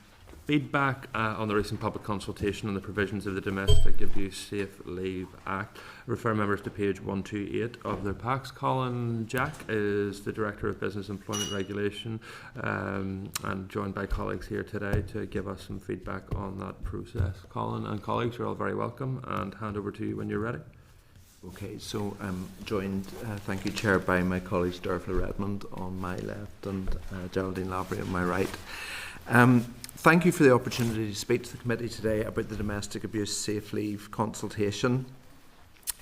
feedback on the recent public consultation on the provisions of the Domestic Abuse Safe Leave Act. Refer members to page 128 of their packs. Colin Jack is the Director of Business Employment Regulation, and joined by colleagues here today to give us some feedback on that process. Colin and colleagues, you're all very welcome, and hand over to you when you're ready. Okay, so I'm joined, thank you, Chair, by my colleagues Derfla Redmond on my left and Geraldine Lavery on my right. Thank you for the opportunity to speak to the committee today about the Domestic Abuse Safe Leave consultation.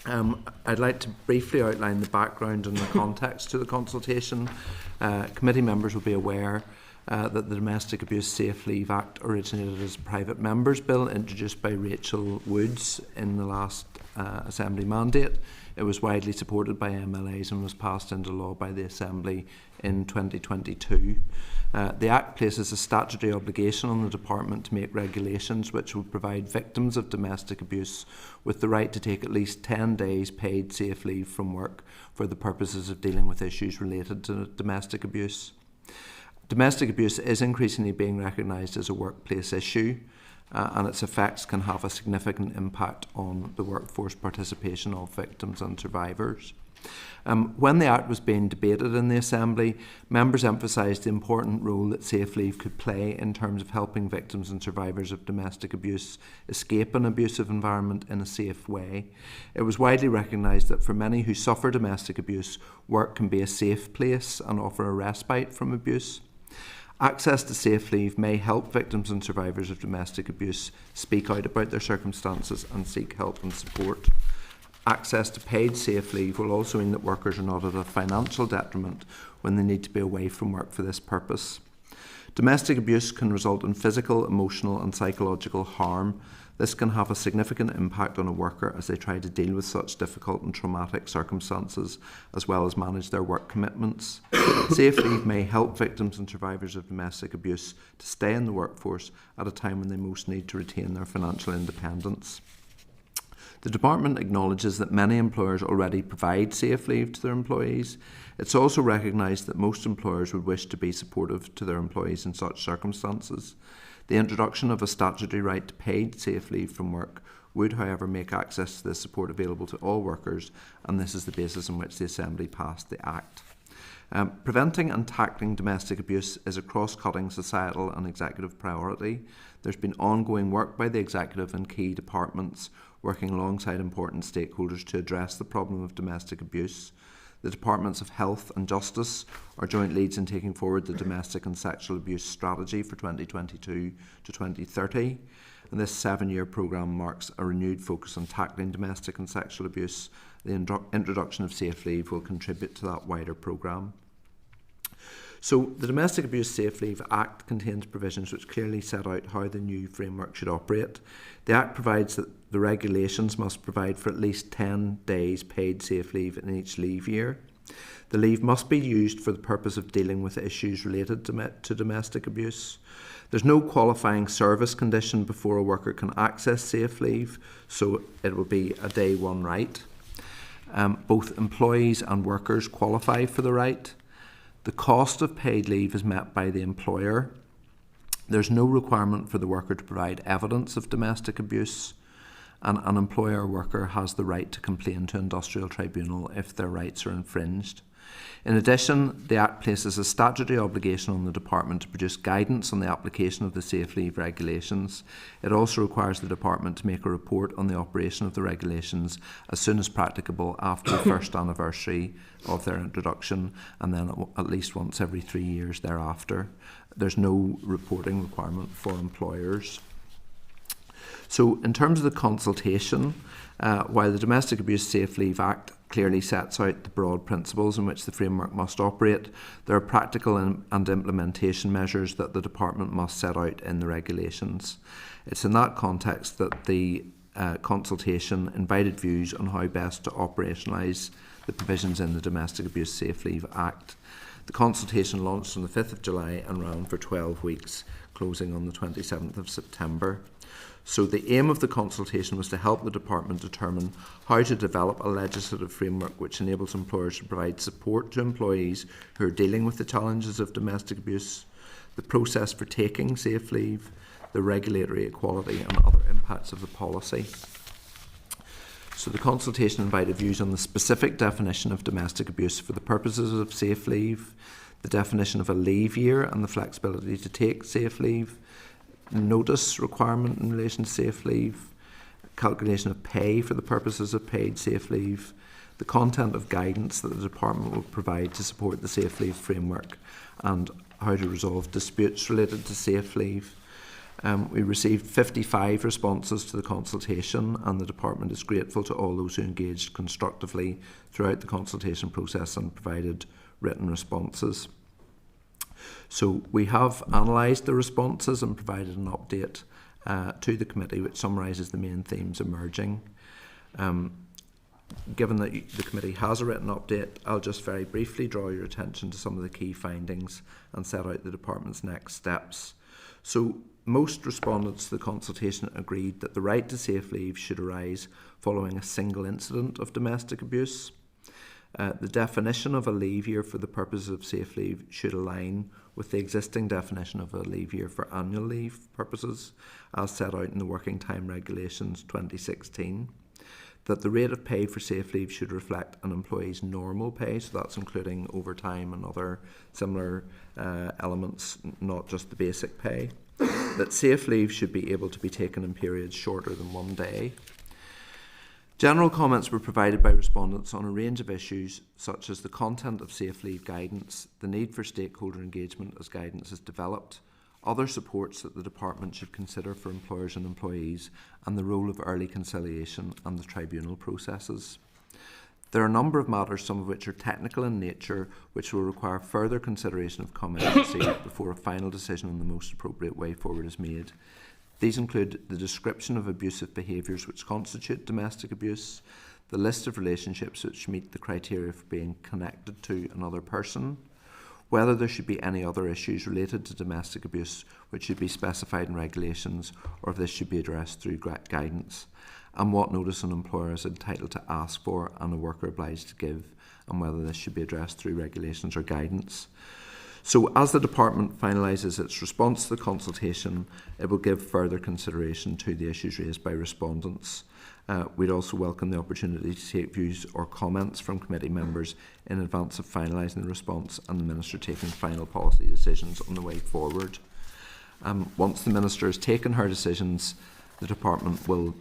I'd like to briefly outline the background and the context to the consultation. Committee members will be aware that the Domestic Abuse Safe Leave Act originated as a private members bill introduced by Rachel Woods in the last Assembly mandate. It was widely supported by MLAs and was passed into law by the Assembly in 2022. The Act places a statutory obligation on the Department to make regulations which will provide victims of domestic abuse with the right to take at least 10 days paid safe leave from work for the purposes of dealing with issues related to domestic abuse. Domestic abuse is increasingly being recognised as a workplace issue, and its effects can have a significant impact on the workforce participation of victims and survivors. When the Act was being debated in the Assembly, members emphasised the important role that safe leave could play in terms of helping victims and survivors of domestic abuse escape an abusive environment in a safe way. It was widely recognised that for many who suffer domestic abuse, work can be a safe place and offer a respite from abuse. Access to safe leave may help victims and survivors of domestic abuse speak out about their circumstances and seek help and support. Access to paid safe leave will also mean that workers are not at a financial detriment when they need to be away from work for this purpose. Domestic abuse can result in physical, emotional and psychological harm. This can have a significant impact on a worker as they try to deal with such difficult and traumatic circumstances, as well as manage their work commitments. Safe leave may help victims and survivors of domestic abuse to stay in the workforce at a time when they most need to retain their financial independence. The Department acknowledges that many employers already provide safe leave to their employees. It's also recognised that most employers would wish to be supportive to their employees in such circumstances. The introduction of a statutory right to paid safe leave from work would, however, make access to this support available to all workers, and this is the basis on which the Assembly passed the Act. Preventing and tackling domestic abuse is a cross-cutting societal and executive priority. There's been ongoing work by the executive and key departments working alongside important stakeholders to address the problem of domestic abuse. The Departments of Health and Justice are joint leads in taking forward the Domestic and Sexual Abuse Strategy for 2022 to 2030. And this 7-year programme marks a renewed focus on tackling domestic and sexual abuse. The introduction of safe leave will contribute to that wider programme. So the Domestic Abuse Safe Leave Act contains provisions which clearly set out how the new framework should operate. The Act provides that the regulations must provide for at least 10 days paid safe leave in each leave year. The leave must be used for the purpose of dealing with issues related to domestic abuse. There's no qualifying service condition before a worker can access safe leave, so it will be a day one right. Both employees and workers qualify for the right. The cost of paid leave is met by the employer. There's no requirement for the worker to provide evidence of domestic abuse, and an employer or worker has the right to complain to industrial tribunal if their rights are infringed. In addition, the Act places a statutory obligation on the Department to produce guidance on the application of the safe leave regulations. It also requires the Department to make a report on the operation of the regulations as soon as practicable after the first anniversary of their introduction, and then at least once every 3 years thereafter. There's no reporting requirement for employers. So in terms of the consultation, while the Domestic Abuse Safe Leave Act clearly sets out the broad principles in which the framework must operate, there are practical and implementation measures that the Department must set out in the regulations. It's in that context that the consultation invited views on how best to operationalise the provisions in the Domestic Abuse Safe Leave Act. The consultation launched on the 5th of July and ran for 12 weeks, closing on the 27th of September. So the aim of the consultation was to help the Department determine how to develop a legislative framework which enables employers to provide support to employees who are dealing with the challenges of domestic abuse, the process for taking safe leave, the regulatory equality and other impacts of the policy. So the consultation invited views on the specific definition of domestic abuse for the purposes of safe leave, the definition of a leave year and the flexibility to take safe leave, notice requirement in relation to safe leave, calculation of pay for the purposes of paid safe leave, the content of guidance that the Department will provide to support the safe leave framework, and how to resolve disputes related to safe leave. We received 55 responses to the consultation, and the Department is grateful to all those who engaged constructively throughout the consultation process and provided written responses. So we have analysed the responses and provided an update to the committee which summarises the main themes emerging. Given that the committee has a written update, I'll just very briefly draw your attention to some of the key findings and set out the Department's next steps. So most respondents to the consultation agreed that the right to safe leave should arise following a single incident of domestic abuse. The definition of a leave year for the purposes of safe leave should align with the existing definition of a leave year for annual leave purposes, as set out in the Working Time Regulations 2016. That the rate of pay for safe leave should reflect an employee's normal pay, so that's including overtime and other similar elements, not just the basic pay. That safe leave should be able to be taken in periods shorter than 1 day. General comments were provided by respondents on a range of issues, such as the content of safe leave guidance, the need for stakeholder engagement as guidance is developed, other supports that the Department should consider for employers and employees, and the role of early conciliation and the tribunal processes. There are a number of matters, some of which are technical in nature, which will require further consideration of comments received before a final decision on the most appropriate way forward is made. These include the description of abusive behaviours which constitute domestic abuse, the list of relationships which meet the criteria for being connected to another person, whether there should be any other issues related to domestic abuse which should be specified in regulations, or if this should be addressed through guidance, and what notice an employer is entitled to ask for and a worker obliged to give, and whether this should be addressed through regulations or guidance. So as the Department finalises its response to the consultation, it will give further consideration to the issues raised by respondents. We'd also welcome the opportunity to take views or comments from committee members in advance of finalising the response and the Minister taking final policy decisions on the way forward. Once the Minister has taken her decisions, the Department will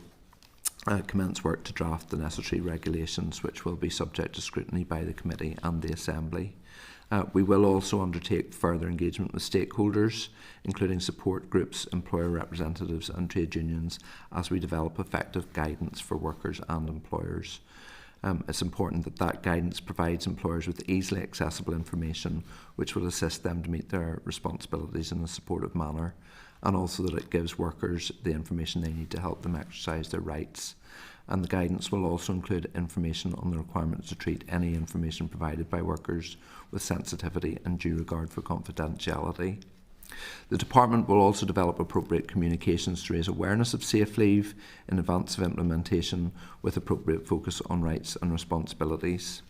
commence work to draft the necessary regulations, which will be subject to scrutiny by the committee and the Assembly. We will also undertake further engagement with stakeholders, including support groups, employer representatives and trade unions, as we develop effective guidance for workers and employers. It's important that that guidance provides employers with easily accessible information which will assist them to meet their responsibilities in a supportive manner, and also that it gives workers the information they need to help them exercise their rights. And the guidance will also include information on the requirement to treat any information provided by workers with sensitivity and due regard for confidentiality. The Department will also develop appropriate communications to raise awareness of safe leave in advance of implementation, with appropriate focus on rights and responsibilities.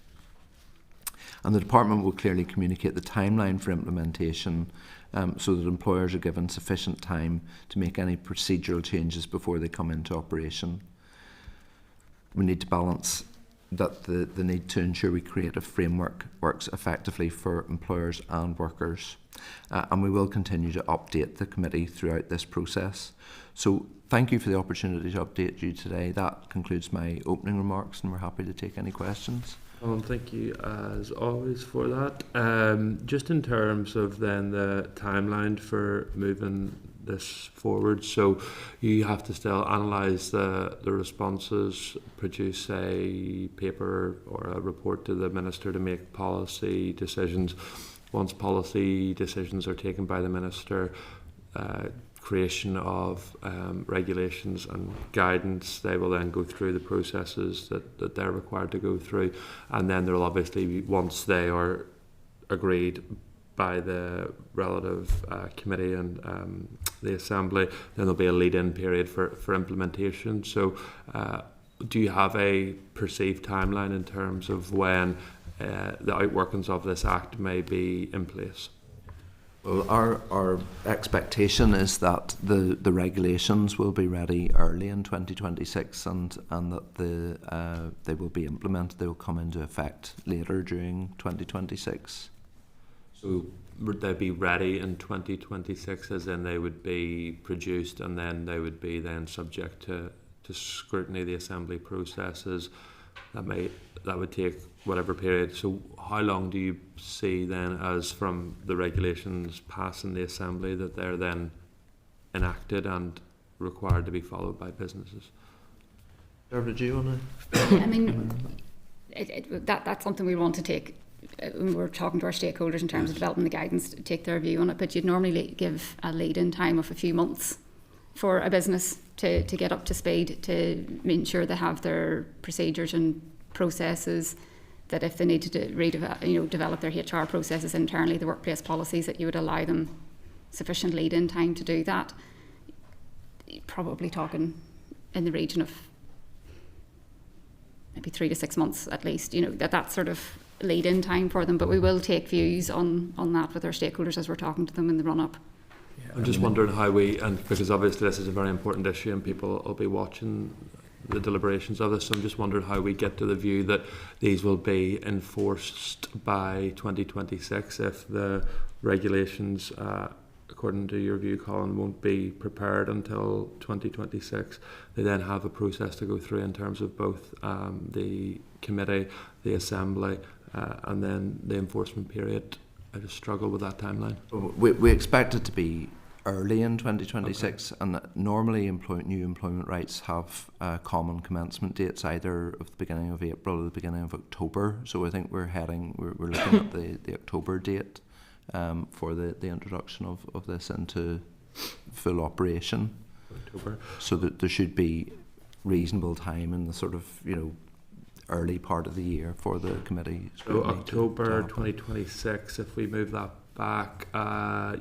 And the Department will clearly communicate the timeline for implementation so that employers are given sufficient time to make any procedural changes before they come into operation. We need to balance that the need to ensure we create a framework works effectively for employers and workers. And we will continue to update the committee throughout this process. So thank you for the opportunity to update you today. That concludes my opening remarks, and we're happy to take any questions. Thank you as always for that. Just in terms of then the timeline for moving this forward, so you have to still analyse the responses, produce a paper or a report to the Minister to make policy decisions. Once policy decisions are taken by the Minister, creation of regulations and guidance, they will then go through the processes that they're required to go through, and then there will obviously be, once they are agreed by the relative committee and the Assembly, then there'll be a lead-in period for implementation. So do you have a perceived timeline in terms of when the outworkings of this Act may be in place? Well, our expectation is that the regulations will be ready early in 2026, and that they will be implemented. They will come into effect later during 2026. So would they be ready in 2026, as in they would be produced and then they would be then subject to scrutiny, the Assembly processes? That would take whatever period. So how long do you see then, as from the regulations passing the Assembly, that they're then enacted and required to be followed by businesses? Deborah, do you want to? I mean, that's something we want to take. When we're talking to our stakeholders in terms of developing the guidance, to take their view on it, but you'd normally give a lead-in time of a few months for a business to get up to speed, to ensure they have their procedures and processes, that if they need to develop their HR processes internally, the workplace policies, that you would allow them sufficient lead-in time to do that. You're probably talking in the region of maybe 3 to 6 months at least, that's sort of lead-in time for them. But we will take views on that with our stakeholders as we're talking to them in the run-up. I'm just wondering how because obviously this is a very important issue and people will be watching the deliberations of this, so I'm just wondering how we get to the view that these will be enforced by 2026 if the regulations, according to your view, Colin, won't be prepared until 2026. They then have a process to go through in terms of both the committee, the assembly, and then the enforcement period. I just struggle with that timeline. We expect it to be early in 2026, okay. And normally new employment rights have common commencement dates, either of the beginning of April or the beginning of October. So I think we're looking at the October date for the introduction of this into full operation. October. So that there should be reasonable time in the sort of early part of the year for the committee. So October 2026, if we move that back,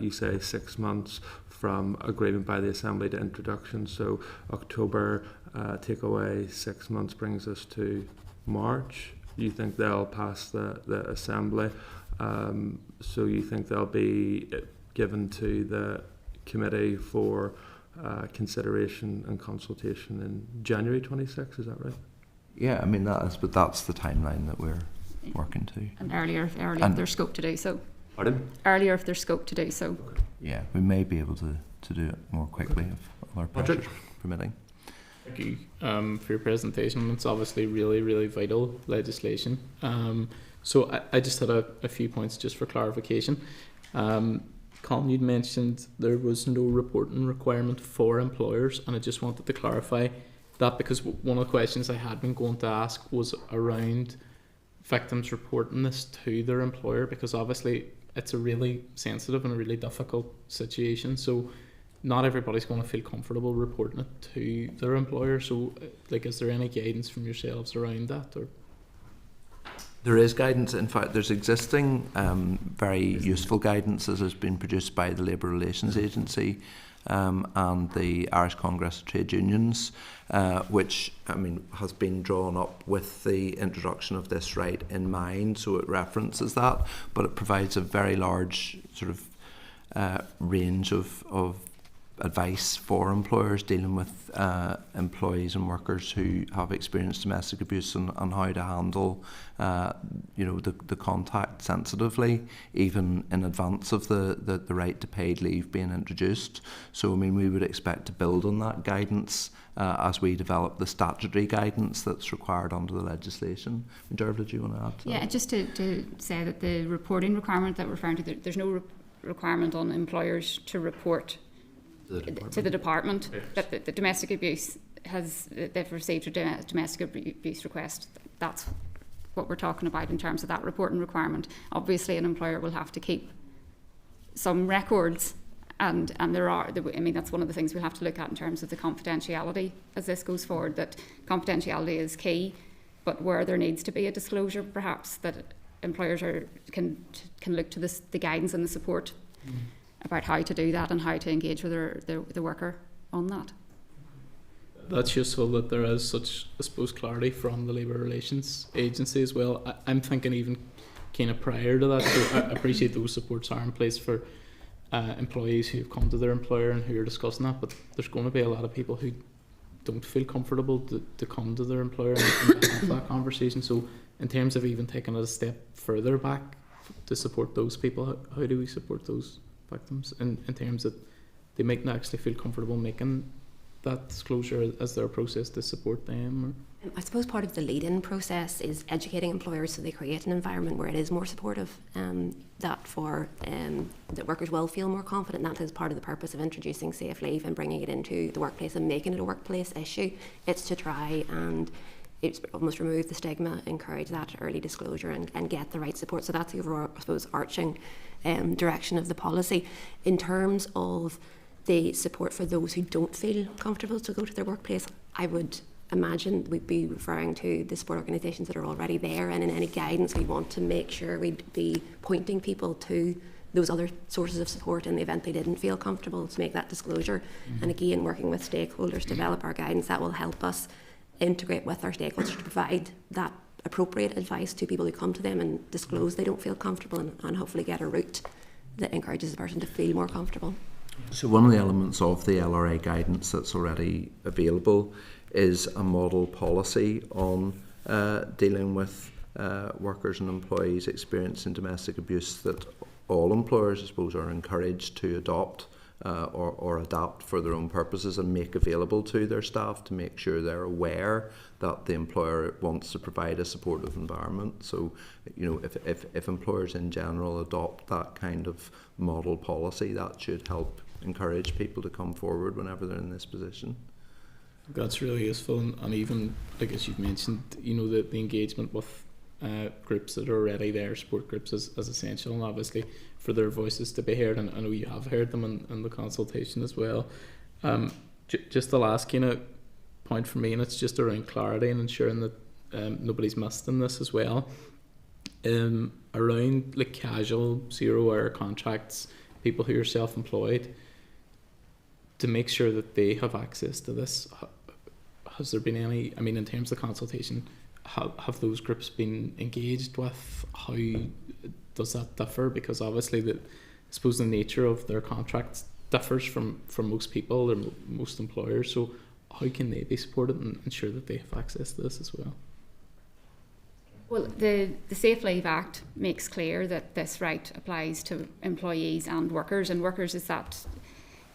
you say 6 months from agreement by the Assembly to introduction. So October, take away 6 months, brings us to March. You think they'll pass the Assembly? So you think they'll be given to the committee for consideration and consultation in January 26, is that right? Yeah, I mean that's the timeline that we're working to. And earlier if there's scope to do so. Pardon? Earlier if there's scope to do so. Okay. Yeah, we may be able to do it more quickly if our pressures permitting. Thank you for your presentation. It's obviously really, really vital legislation. So I just had a few points just for clarification. Colin, you'd mentioned there was no reporting requirement for employers, and I just wanted to clarify that, because one of the questions I had been going to ask was around victims reporting this to their employer, because obviously it's a really sensitive and a really difficult situation. So not everybody's going to feel comfortable reporting it to their employer. So, is there any guidance from yourselves around that? Or there is guidance. In fact, there's existing very useful guidance that has been produced by the Labour Relations Agency and the Irish Congress of Trade Unions, which has been drawn up with the introduction of this right in mind. So it references that, but it provides a very large sort of range of advice for employers dealing with employees and workers who have experienced domestic abuse and how to handle the contact sensitively, even in advance of the right to paid leave being introduced. So we would expect to build on that guidance as we develop the statutory guidance that's required under the legislation. Dervla, did you want to add to that? Yeah, just to say that the reporting requirement that we're referring to, there's no requirement on employers to report to the department that the domestic abuse they've received a domestic abuse request. That's what we're talking about in terms of that reporting requirement. Obviously an employer will have to keep some records, and that's one of the things we'll have to look at in terms of the confidentiality as this goes forward, that confidentiality is key, but where there needs to be a disclosure perhaps, that employers can look to the guidance and the support about how to do that and how to engage with the worker on that. That's useful that there is such, I suppose, clarity from the Labour Relations Agency as well. I'm thinking even kind of prior to that, so I appreciate those supports are in place for employees who have come to their employer and who are discussing that, but there's going to be a lot of people who don't feel comfortable to come to their employer and have that conversation. So in terms of even taking it a step further back to support those people, how do we support those victims in terms that they might not actually feel comfortable making that disclosure as their process to support them? I suppose part of the lead-in process is educating employers so they create an environment where it is more supportive, that workers will feel more confident. That is part of the purpose of introducing safe leave and bringing it into the workplace and making it a workplace issue. It's to try and almost remove the stigma, encourage that early disclosure and get the right support. So that's the overall, I suppose, arching direction of the policy. In terms of the support for those who don't feel comfortable to go to their workplace, I would imagine we'd be referring to the support organisations that are already there, and in any guidance we want to make sure we'd be pointing people to those other sources of support in the event they didn't feel comfortable to make that disclosure. And again, working with stakeholders to develop our guidance that will help us integrate with our stakeholders to provide that appropriate advice to people who come to them and disclose they don't feel comfortable, and hopefully get a route that encourages the person to feel more comfortable. So one of the elements of the LRA guidance that's already available is a model policy on dealing with workers and employees experiencing domestic abuse that all employers, I suppose, are encouraged to adopt or adapt for their own purposes and make available to their staff to make sure they're aware that the employer wants to provide a supportive environment. So, you know, if employers in general adopt that kind of model policy, that should help encourage people to come forward whenever they're in this position. That's really useful, and even, like as you've mentioned, you know, the engagement with groups that are already there, support groups, is essential, and obviously for their voices to be heard, and I know you have heard them in the consultation as well. Just the last kind of point for me, and it's just around clarity and ensuring that nobody's missed in this as well. Around like casual 0-hour contracts, people who are self-employed, to make sure that they have access to this, has there been any, I mean, in terms of consultation, have those groups been engaged with? How does that differ? Because obviously I suppose the nature of their contracts differs from most people or most employers, so how can they be supported and ensure that they have access to this as well? Well, the Safe Leave Act makes clear that this right applies to employees and workers, and workers is that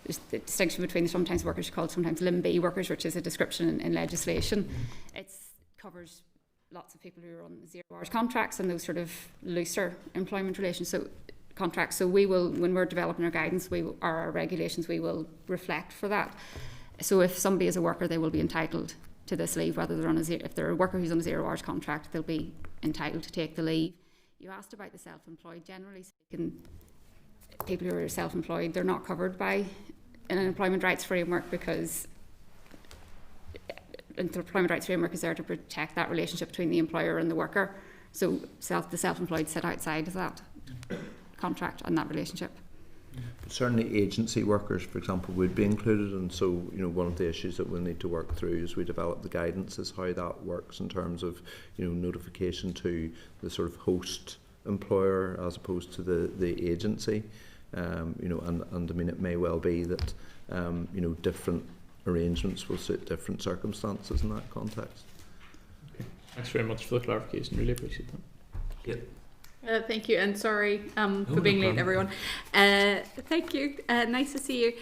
there's the distinction between sometimes workers are called sometimes limb-B workers, which is a description in legislation. It covers lots of people who are on 0 hours contracts and those sort of looser employment relations, so contracts. So we will, when we're developing our guidance, our regulations, we will reflect for that. So if somebody is a worker, they will be entitled to this leave, whether they're on if they're a worker who's on a 0 hours contract, they'll be entitled to take the leave. You asked about the self-employed. Generally speaking, people who are self-employed, they're not covered by an employment rights framework, because the employment rights framework is there to protect that relationship between the employer and the worker. So the self-employed sit outside of that contract and that relationship. But certainly agency workers, for example, would be included, and so, you know, one of the issues that we'll need to work through as we develop the guidance is how that works in terms of, you know, notification to the sort of host employer as opposed to the agency. You know, and I mean, it may well be that you know, different arrangements will suit different circumstances in that context. Okay. Thanks very much for the clarification. Really appreciate that. Yeah. Thank you, and sorry for being late, everyone. Thank you. Nice to see you.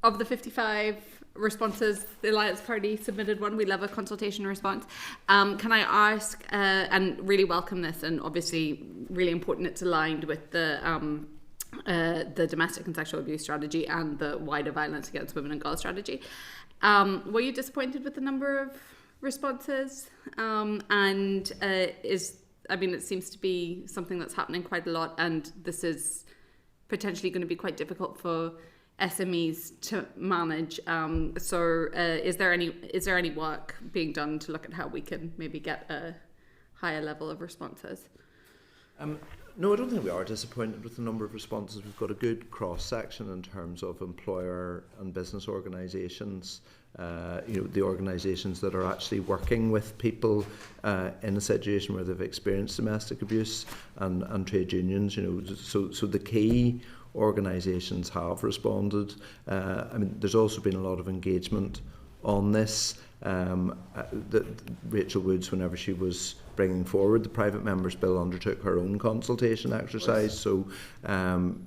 Of the 55 responses, the Alliance Party submitted one. We love a consultation response. Can I ask, and really welcome this, and obviously really important, it's aligned with the domestic and sexual abuse strategy and the wider violence against women and girls strategy. Were you disappointed with the number of responses? I mean, it seems to be something that's happening quite a lot, and this is potentially going to be quite difficult for SMEs to manage. So is there any work being done to look at how we can maybe get a higher level of responses? No, I don't think we are disappointed with the number of responses. We've got a good cross-section in terms of employer and business organisations, you know, the organisations that are actually working with people in a situation where they've experienced domestic abuse, and trade unions, you know, so the key organisations have responded. I mean, there's also been a lot of engagement on this. That Rachel Woods, whenever she was bringing forward the private members bill, undertook her own consultation exercise. So,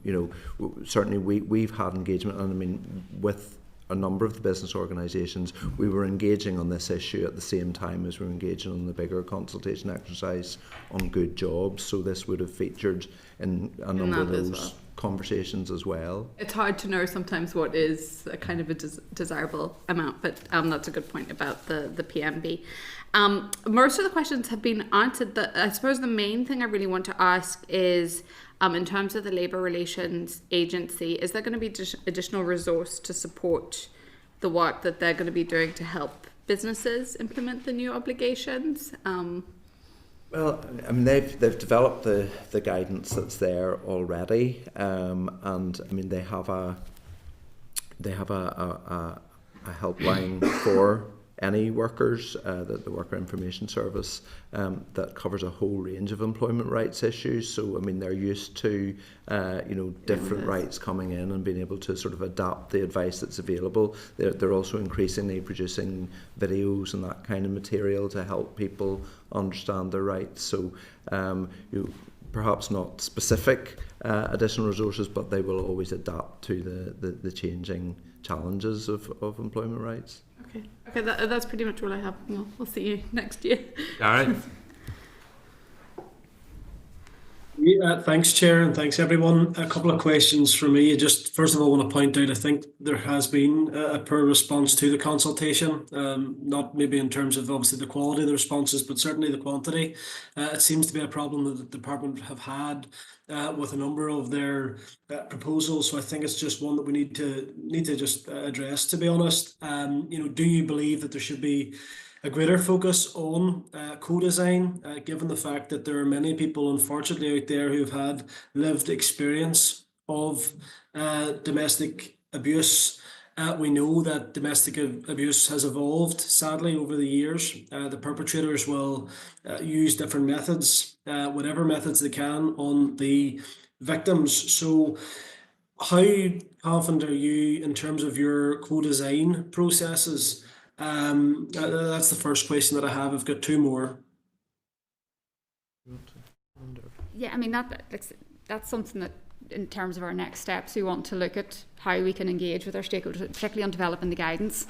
you know, certainly we've had engagement, and I mean, with a number of the business organisations, we were engaging on this issue at the same time as we were engaging on the bigger consultation exercise on good jobs. So this would have featured in a number of those conversations as well. It's hard to know sometimes what is a kind of a desirable amount, but that's a good point about the PMB. Most of the questions have been answered. I suppose the main thing I really want to ask is, in terms of the Labour Relations Agency, is there going to be additional resource to support the work that they're going to be doing to help businesses implement the new obligations? Well, I mean, they've developed the guidance that's there already, and I mean, they have a helpline for any workers, the Worker Information Service, that covers a whole range of employment rights issues. So, I mean, they're used to, different rights coming in and being able to sort of adapt the advice that's available. They're also increasingly producing videos and that kind of material to help people understand their rights. So, perhaps not specific additional resources, but they will always adapt to the changing challenges of employment rights. Okay, that's pretty much all I have. We'll see you next year. All right. Thanks, Chair, and thanks, everyone. A couple of questions for me. Just first of all, I want to point out, I think there has been a poor response to the consultation, not maybe in terms of obviously the quality of the responses, but certainly the quantity. It seems to be a problem that the department have had with a number of their proposals. So I think it's just one that we need to just address, to be honest. Do you believe that there should be a greater focus on co-design, given the fact that there are many people, unfortunately, out there who have had lived experience of domestic abuse? We know that domestic abuse has evolved, sadly, over the years. The perpetrators will use different methods, whatever methods they can, on the victims. So how confident are you in terms of your co-design processes? That's the first question that I have. I've got two more. Yeah, I mean that's something that, in terms of our next steps, we want to look at how we can engage with our stakeholders, particularly on developing the guidance,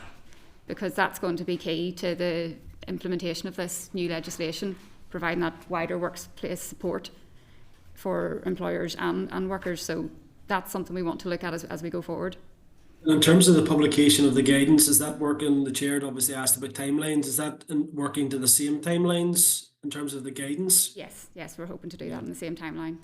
because that's going to be key to the implementation of this new legislation, providing that wider workplace support for employers and workers. So that's something we want to look at as we go forward. In terms of the publication of the guidance, is that working? The chair had obviously asked about timelines. Is that working to the same timelines in terms of the guidance? Yes, we're hoping to do that in the same timeline.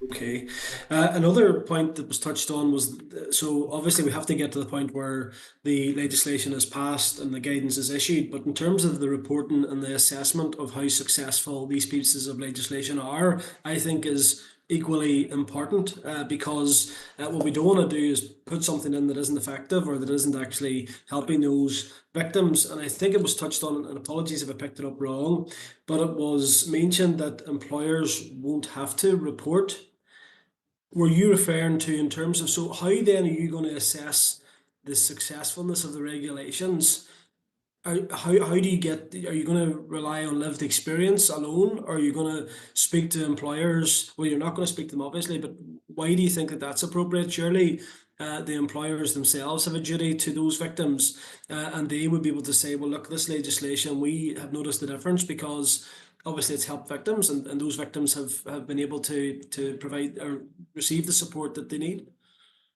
Okay. Another point that was touched on was, so obviously we have to get to the point where the legislation is passed and the guidance is issued, but in terms of the reporting and the assessment of how successful these pieces of legislation are, I think is equally important, because what we don't want to do is put something in that isn't effective or that isn't actually helping those victims. And I think it was touched on, and apologies if I picked it up wrong, but it was mentioned that employers won't have to report. Were you referring to in terms of, so how then are you going to assess the successfulness of the regulations? How do you get, are you going to rely on lived experience alone? Or are you going to speak to employers? Well, you're not going to speak to them, obviously, but why do you think that that's appropriate? Surely the employers themselves have a duty to those victims, and they would be able to say, well, look, this legislation, we have noticed the difference because obviously it's helped victims, and those victims have been able to provide or receive the support that they need.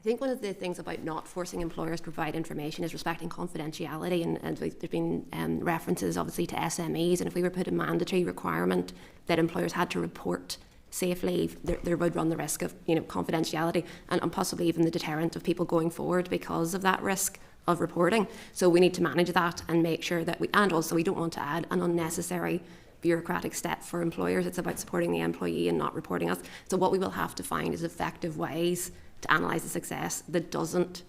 I think one of the things about not forcing employers to provide information is respecting confidentiality, and there's been references obviously to SMEs, and if we were put a mandatory requirement that employers had to report safe leave, there would run the risk of confidentiality and possibly even the deterrent of people going forward because of that risk of reporting. So we need to manage that and make sure that we don't want to add an unnecessary bureaucratic step for employers. It's about supporting the employee and not reporting us. So what we will have to find is effective ways to analyse the success that doesn't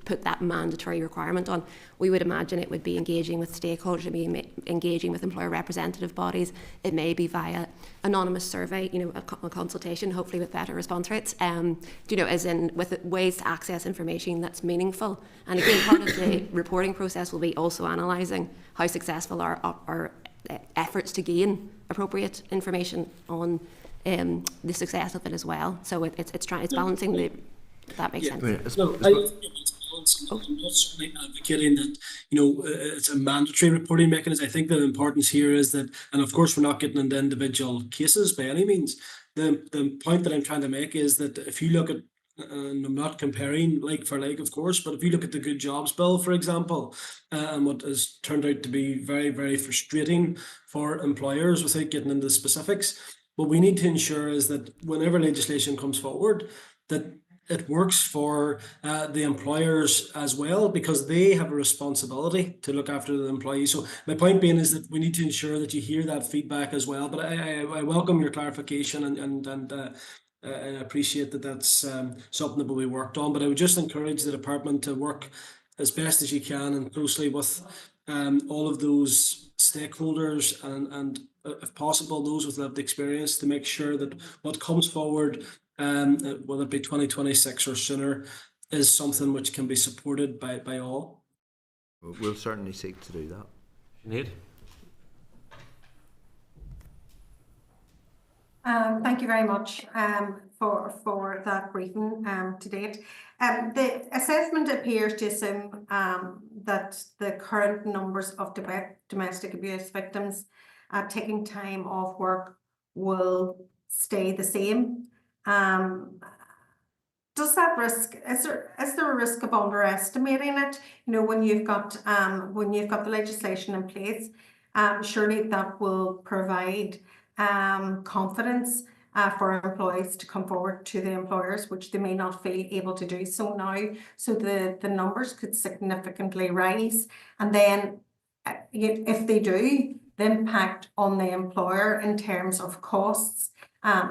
put that mandatory requirement on. We would imagine it would be engaging with stakeholders, engaging with employer representative bodies. It may be via anonymous survey, a consultation, hopefully with better response rates, as in with ways to access information that's meaningful. And again, part of the reporting process will be also analysing how successful our efforts to gain appropriate information on the success of it as well. So it's balancing the. If that makes sense. I'm not certainly advocating that it's a mandatory reporting mechanism. I think the importance here is that, and of course we're not getting into individual cases by any means. The point that I'm trying to make is that if you look at, and I'm not comparing like for like, of course, but if you look at the Good Jobs Bill, for example, and what has turned out to be very, very frustrating for employers, without getting into the specifics, what we need to ensure is that whenever legislation comes forward, that it works for the employers as well, because they have a responsibility to look after the employees. So my point being is that we need to ensure that you hear that feedback as well. But I welcome your clarification, and I appreciate that that's something that will be worked on. But I would just encourage the department to work as best as you can and closely with all of those stakeholders and if possible, those with lived experience to make sure that what comes forward, whether it be 2026 or sooner, is something which can be supported by all. We'll certainly seek to do that. Sinead? Thank you very much for that briefing to date. The assessment appears to assume that the current numbers of domestic abuse victims taking time off work will stay the same. Does that risk, is there a risk of underestimating it? You know, when you've got the legislation in place, surely that will provide confidence for employees to come forward to the employers, which they may not feel able to do so now. So the numbers could significantly rise. And then if they do, the impact on the employer in terms of costs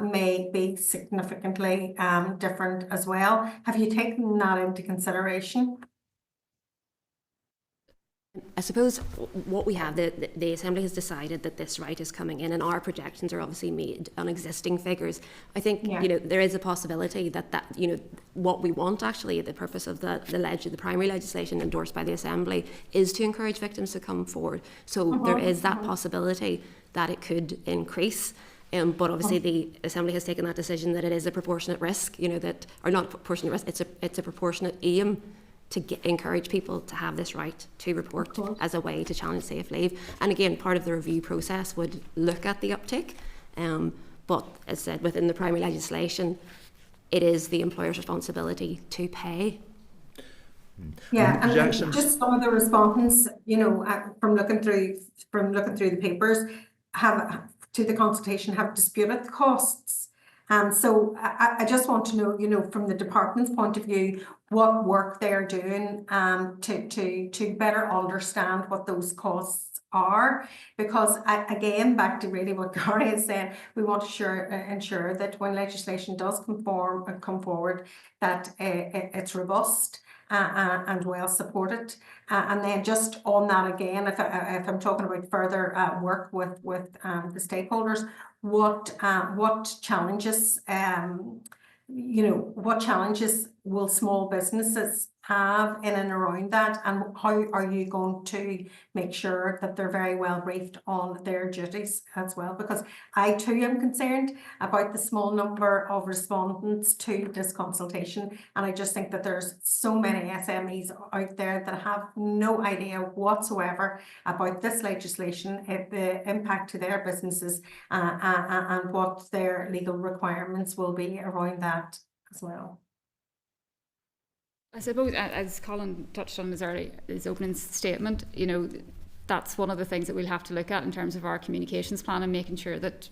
may be significantly different as well. Have you taken that into consideration? I suppose what we have, the Assembly has decided that this right is coming in, and our projections are obviously made on existing figures. I think you know there is a possibility that you know what we want actually, the purpose of the primary legislation endorsed by the Assembly is to encourage victims to come forward. So there is that possibility that it could increase. But obviously the Assembly has taken that decision that it is a proportionate risk, you know, that, or not a proportionate risk, it's a proportionate aim to encourage people to have this right to report as a way to challenge safe leave. And again, part of the review process would look at the uptake, but as said, within the primary legislation, it is the employer's responsibility to pay. Yeah, and just some of the respondents, you know, from looking through the papers, to the consultation have disputed the costs. So I just want to know, you know, from the department's point of view, what work they're doing to better understand what those costs are. Because again, back to really what Gary has said, we want to ensure that when legislation does come forward, that it's robust and well supported. And then just on that again, if I'm talking about further work with the stakeholders, what challenges what challenges will small businesses have in and around that, and how are you going to make sure that they're very well briefed on their duties as well? Because I too am concerned about the small number of respondents to this consultation, and I just think that there's so many SMEs out there that have no idea whatsoever about this legislation, the impact to their businesses, and what their legal requirements will be around that as well. I suppose, as Colin touched on his opening statement, you know, that's one of the things that we'll have to look at in terms of our communications plan and making sure that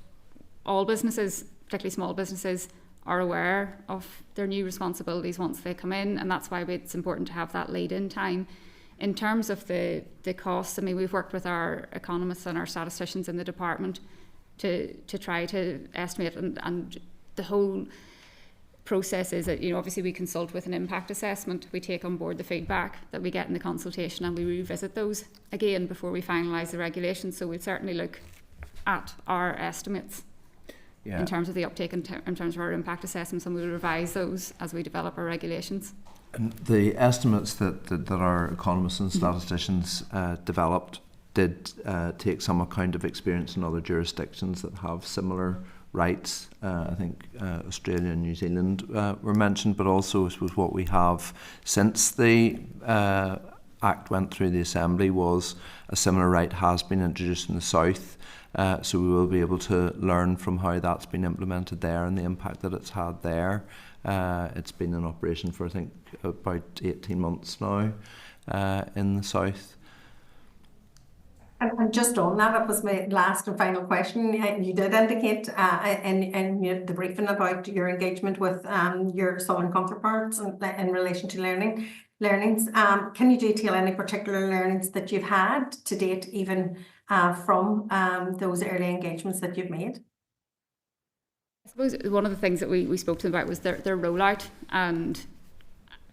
all businesses, particularly small businesses, are aware of their new responsibilities once they come in, and that's why it's important to have that lead-in time. In terms of the costs, I mean, we've worked with our economists and our statisticians in the department to try to estimate, and the whole process is that, you know, obviously we consult with an impact assessment, we take on board the feedback that we get in the consultation, and we revisit those again before we finalise the regulations. So we'd certainly look at our estimates in terms of the uptake, in terms of our impact assessments, and we'll revise those as we develop our regulations. And the estimates that our economists and statisticians developed did take some account of experience in other jurisdictions that have similar rights. I think Australia and New Zealand were mentioned, but also I suppose what we have since the Act went through the Assembly was a similar right has been introduced in the South. So we will be able to learn from how that's been implemented there and the impact that it's had there. It's been in operation for I think about 18 months now in the South. And just on that, it was my last and final question. You did indicate in the briefing about your engagement with your Southern counterparts in relation to learnings. Can you detail any particular learnings that you've had to date, even from those early engagements that you've made? I suppose one of the things that we spoke to them about was their rollout and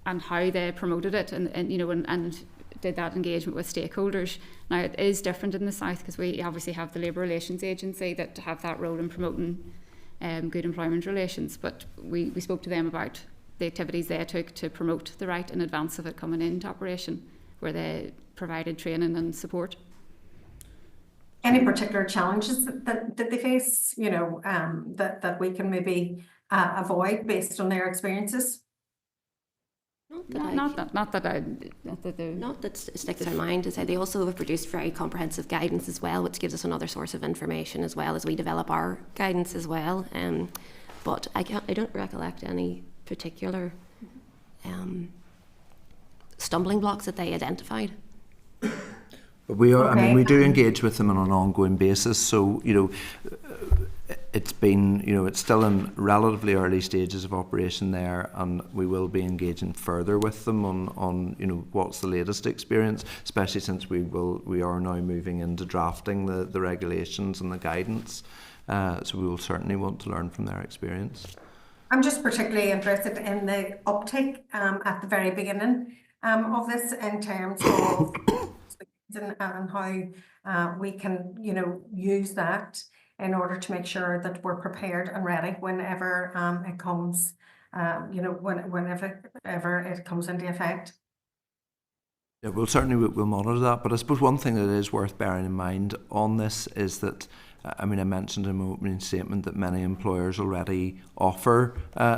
how they promoted it, and you know, and did that engagement with stakeholders. Now it is different in the south because we obviously have the Labour Relations Agency that have that role in promoting good employment relations, but we spoke to them about the activities they took to promote the right in advance of it coming into operation, where they provided training and support. Any particular challenges that they face, you know, that we can maybe avoid based on their experiences? Not that sticks in mind. To say they also have produced very comprehensive guidance as well, which gives us another source of information as well as we develop our guidance as well. But I don't recollect any particular stumbling blocks that they identified. We are. I mean, we do engage with them on an ongoing basis. So you know, it's been, you know, it's still in relatively early stages of operation there, and we will be engaging further with them on you know, what's the latest experience, especially since we are now moving into drafting the regulations and the guidance. So we will certainly want to learn from their experience. I'm just particularly interested in the uptake at the very beginning of this, in terms of and how we can, you know, use that in order to make sure that we're prepared and ready whenever it comes, you know, whenever it comes into effect. Yeah, we'll monitor that. But I suppose one thing that is worth bearing in mind on this is that, I mean, I mentioned in my opening statement that many employers already offer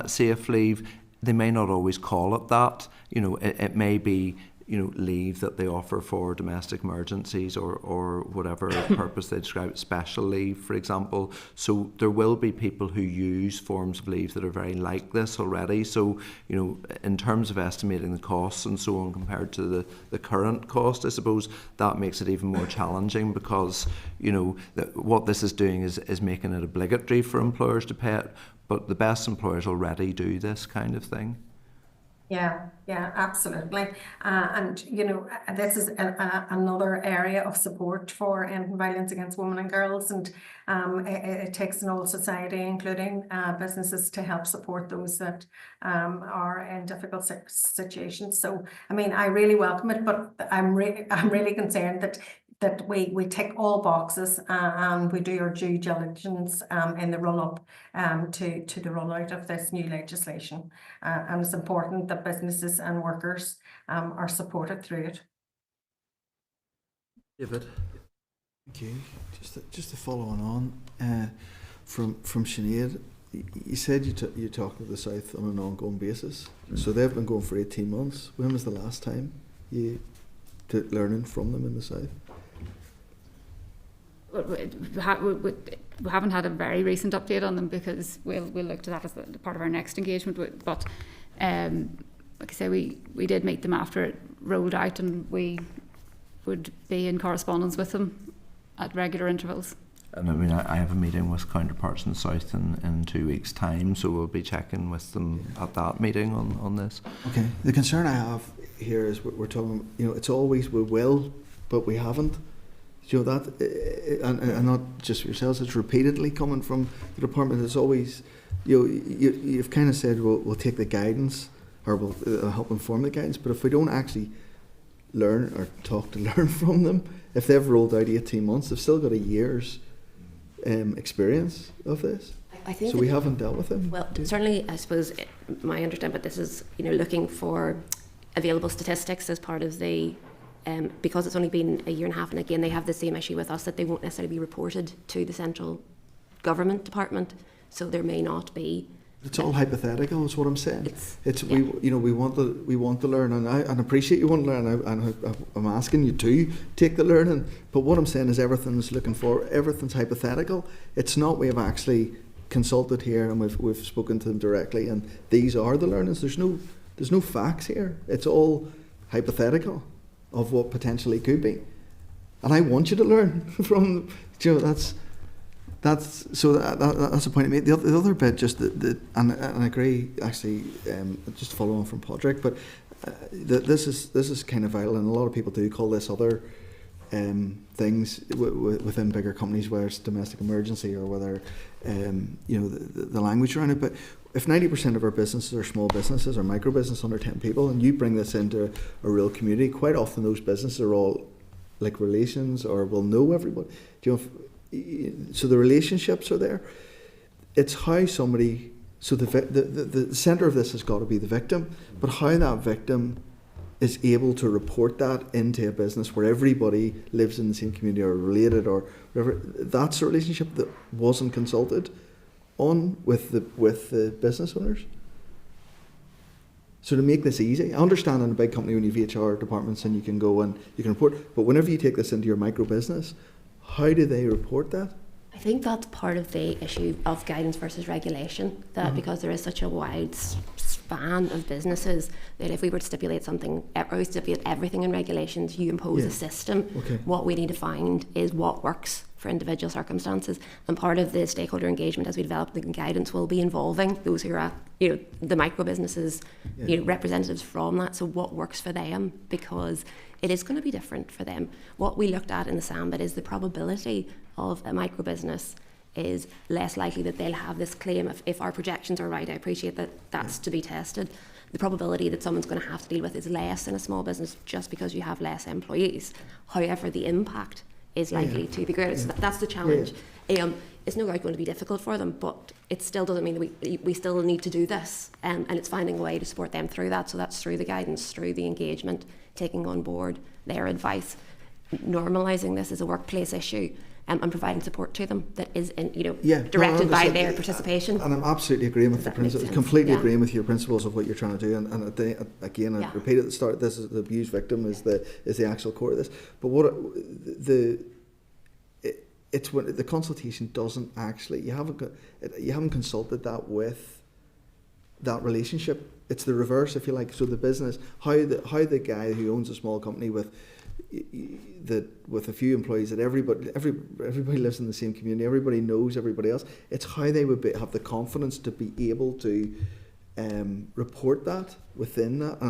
safe leave. They may not always call it that. You know, it may be, you know, leave that they offer for domestic emergencies or whatever purpose they describe it, special leave, for example. So there will be people who use forms of leave that are very like this already. So, you know, in terms of estimating the costs and so on compared to the current cost, I suppose that makes it even more challenging because, you know, what this is doing is making it obligatory for employers to pay it, but the best employers already do this kind of thing. Yeah, absolutely. And, you know, this is another area of support for violence against women and girls. And it takes an whole society, including businesses, to help support those that are in difficult situations. So, I mean, I really welcome it, but I'm really concerned that we tick all boxes and we do our due diligence in the run-up to the rollout of this new legislation. And it's important that businesses and workers are supported through it. David? Thank you. Just to follow on from Sinead, you said you talk to the South on an ongoing basis. So they've been going for 18 months. When was the last time you took learning from them in the South? We haven't had a very recent update on them because we'll look to that as part of our next engagement. But like I say, we did meet them after it rolled out, and we would be in correspondence with them at regular intervals. And I mean, I have a meeting with counterparts in the South in 2 weeks' time, so we'll be checking with them at that meeting on this. Okay. The concern I have here is we're talking, you know, it's always we will, but we haven't. You know that, and not just for yourselves. It's repeatedly coming from the department. It's always, you know, you've kind of said we'll take the guidance, or we'll help inform the guidance. But if we don't actually learn or talk to learn from them, if they've rolled out 18 months, they've still got a year's experience of this. I think so we haven't dealt with them. Well, certainly, I suppose my understanding, but this is, you know, looking for available statistics as part of the. Because it's only been a year and a half, and again they have the same issue with us that they won't necessarily be reported to the central government department, so there may not be. It's all hypothetical, is what I'm saying. It's yeah. we want to learn, and I appreciate you want to learn, and I'm asking you to take the learning. But what I'm saying is everything's hypothetical. It's not. We have actually consulted here, and we've spoken to them directly, and these are the learnings. There's no facts here. It's all hypothetical of what potentially could be, and I want you to learn from. You know, that's the point I made. The other bit, just and I agree actually, just to follow on from Padraig, but this is kind of vital, and a lot of people do call this other things within bigger companies, whether it's domestic emergency or whether you know the language around it. But if 90% of our businesses are small businesses or micro business under 10 people, and you bring this into a real community, quite often those businesses are all like relations or will know everybody. Do you know, so the relationships are there. It's how somebody, so the centre of this has got to be the victim, but how that victim is able to report that into a business where everybody lives in the same community or related or whatever, that's a relationship that wasn't consulted on with the business owners. So to make this easy, I understand in a big company when you have HR departments and you can go and you can report, but whenever you take this into your micro business, how do they report that? I think that's part of the issue of guidance versus regulation, that because there is such a wide span of businesses, that if we were to stipulate something, or we stipulate everything in regulations, you impose a system. What we need to find is what works for individual circumstances, and part of the stakeholder engagement as we develop the guidance will be involving those who are, the micro businesses, representatives from that. So what works for them, because it is going to be different for them. What we looked at in the SAMBIT is the probability of a micro business is less likely that they'll have this claim if our projections are right. I appreciate that that's to be tested. The probability that someone's going to have to deal with is less in a small business just because you have less employees. However, the impact is likely to be greater. So that's the challenge. It's no doubt going to be difficult for them, but it still doesn't mean that we still need to do this, and it's finding a way to support them through that. So that's through the guidance, through the engagement, taking on board their advice, normalising this as a workplace issue, and providing support to them that is directed by their participation. And I'm absolutely agreeing with the principles, completely agreeing with your principles of what you're trying to do. And again, I repeat at the start, this is the abused victim is the actual core of this. But it's when the consultation doesn't actually, you haven't consulted that with that relationship. It's the reverse, if you like. So the business, how the guy who owns a small company with a few employees, that everybody lives in the same community, everybody knows everybody else. It's how they would have the confidence to be able to report that within that.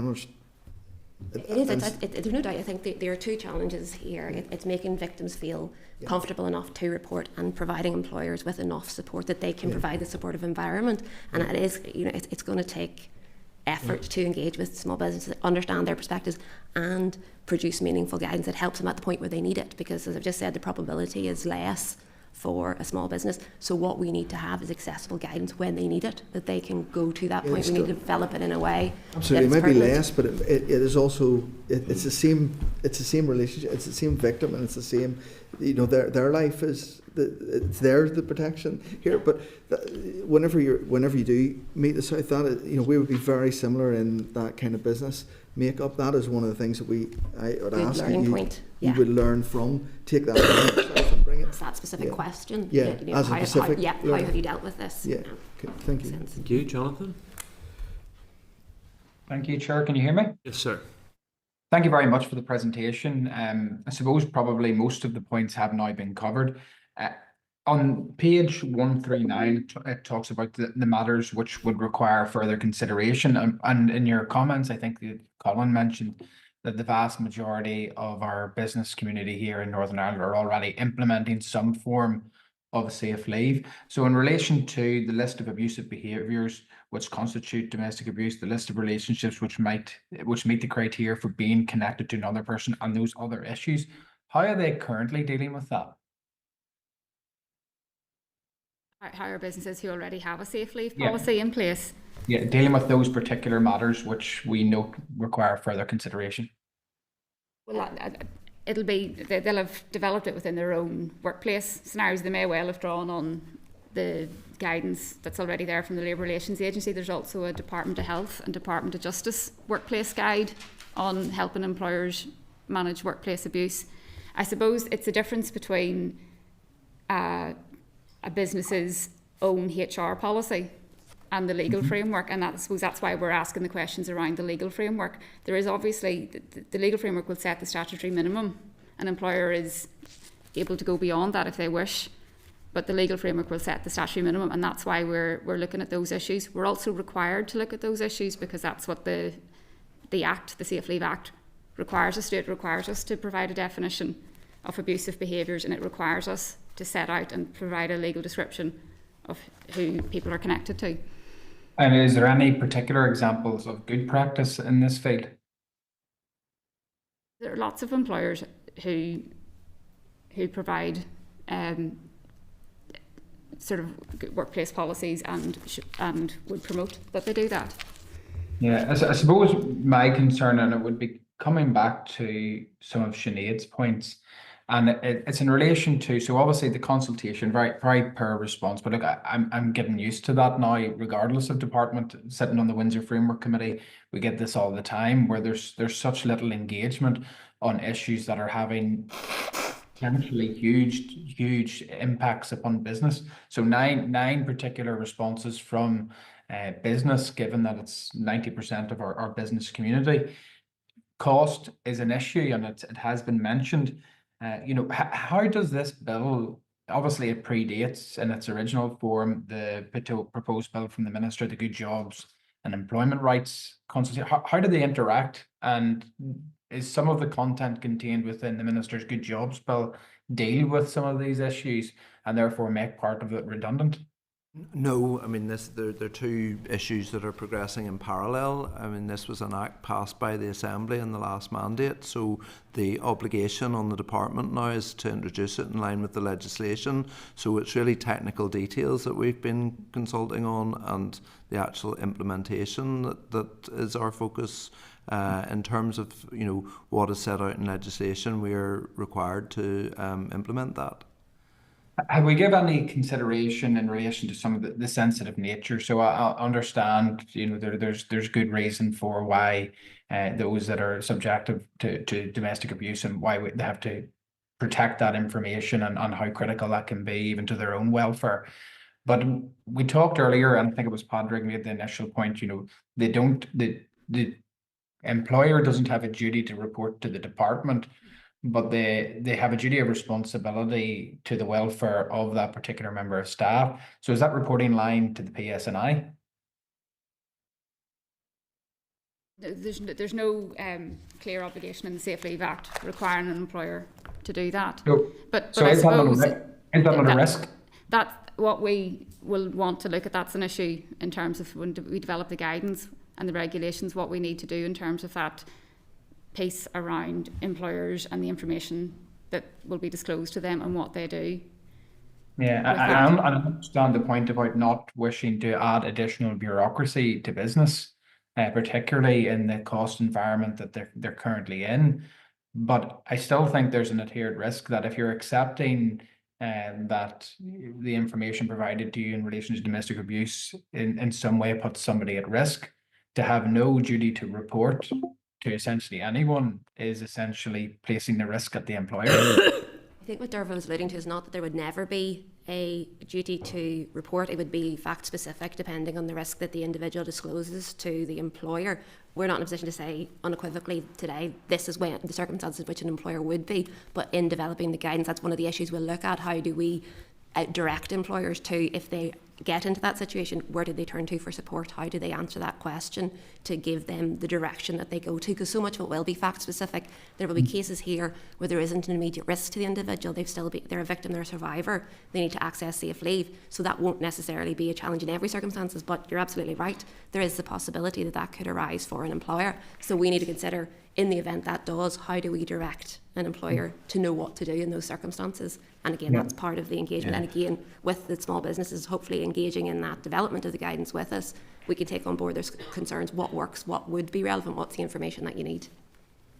There's no doubt. I think there are two challenges here. It's making victims feel comfortable enough to report, and providing employers with enough support that they can provide the supportive environment. And it is, it's going to take effort to engage with small businesses, understand their perspectives, and produce meaningful guidance that helps them at the point where they need it. Because, as I've just said, the probability is less for a small business. So what we need to have is accessible guidance when they need it, that they can go to that point. We need to develop it in a way. Absolutely, it might be less, but it is also it's the same relationship. It's the same victim, and it's the same. Their life is it's the protection here. But whenever you do meet the South, that we would be very similar in that kind of business makeup. That is one of the things that I would ask you would learn from. Take that and bring it. It's that specific question. As a specific. How have you dealt with this? Yeah. Okay. Thank you. Thank you, Jonathan. Thank you, Chair. Can you hear me? Yes, sir. Thank you very much for the presentation. I suppose probably most of the points have now been covered. On page 139, it talks about the matters which would require further consideration. And in your comments, I think that Colin mentioned that the vast majority of our business community here in Northern Ireland are already implementing some form of safe leave. So in relation to the list of abusive behaviours which constitute domestic abuse, the list of relationships which meet the criteria for being connected to another person, and those other issues, how are they currently dealing with that? How are businesses who already have a safe leave policy in place? Yeah, dealing with those particular matters which we know require further consideration. Well, they'll have developed it within their own workplace scenarios. They may well have drawn on the guidance that's already there from the Labour Relations Agency. There's also a Department of Health and Department of Justice workplace guide on helping employers manage workplace abuse. I suppose it's the difference between a business's own HR policy and the legal framework, and I suppose that's why we're asking the questions around the legal framework. There is obviously, the legal framework will set the statutory minimum. An employer is able to go beyond that if they wish, but the legal framework will set the statutory minimum, and that's why we're looking at those issues. We're also required to look at those issues because that's what the Act, the Safe Leave Act, requires us to do. It requires us to provide a definition of abusive behaviours, and it requires us to set out and provide a legal description of who people are connected to. And is there any particular examples of good practice in this field? There are lots of employers who provide sort of good workplace policies and would promote that they do that. Yeah, I suppose my concern, and it would be coming back to some of Sinead's points, and it's in relation to, so obviously the consultation, very per response, but look, I'm getting used to that now, regardless of department. Sitting on the Windsor Framework Committee, we get this all the time, where there's such little engagement on issues that are having potentially huge impacts upon business. So nine particular responses from business, given that it's 90% of our business community. Cost is an issue, and it has been mentioned. How does this bill, obviously it predates in its original form the proposed bill from the Minister, the Good Jobs and Employment Rights consultation. How do they interact, and is some of the content contained within the Minister's Good Jobs bill deal with some of these issues and therefore make part of it redundant? No, I mean, there are two issues that are progressing in parallel. I mean, this was an act passed by the Assembly in the last mandate, so the obligation on the department now is to introduce it in line with the legislation. So it's really technical details that we've been consulting on, and the actual implementation that is our focus. In terms of what is set out in legislation, we are required to implement that. Have we given any consideration in relation to some of the sensitive nature? So I understand, there's good reason for why those that are subjective to domestic abuse and why they have to protect that information and how critical that can be even to their own welfare. But we talked earlier, and I think it was Padraig made the initial point, the employer doesn't have a duty to report to the department, but they have a duty of responsibility to the welfare of that particular member of staff. So is that reporting line to the PSNI? There's no clear obligation in the Safe Leave Act requiring an employer to do that. But so I is suppose that not a risk? That's what we will want to look at. That's an issue in terms of when we develop the guidance and the regulations, what we need to do in terms of that piece around employers and the information that will be disclosed to them and what they do. Yeah, I understand the point about not wishing to add additional bureaucracy to business, particularly in the cost environment that they're currently in. But I still think there's an inherent risk that if you're accepting that the information provided to you in relation to domestic abuse in some way puts somebody at risk, to have no duty to report to essentially anyone is essentially placing the risk at the employer. I think what Derval was alluding to is not that there would never be a duty to report. It would be fact specific depending on the risk that the individual discloses to the employer. We're not in a position to say unequivocally today this is when the circumstances in which an employer would be, but in developing the guidance, that's one of the issues we'll look at. How do we direct employers to, if they get into that situation, where do they turn to for support? How do they answer that question to give them the direction that they go to? Because so much of it will be fact specific. There will be cases here where there isn't an immediate risk to the individual. They're a victim, they're a survivor. They need to access safe leave. So that won't necessarily be a challenge in every circumstances, but you're absolutely right. There is the possibility that that could arise for an employer. So we need to consider, in the event that does, how do we direct an employer to know what to do in those circumstances? And again, that's part of the engagement. And again, with the small businesses hopefully engaging in that development of the guidance with us, we can take on board their concerns. What works, what would be relevant, what's the information that you need?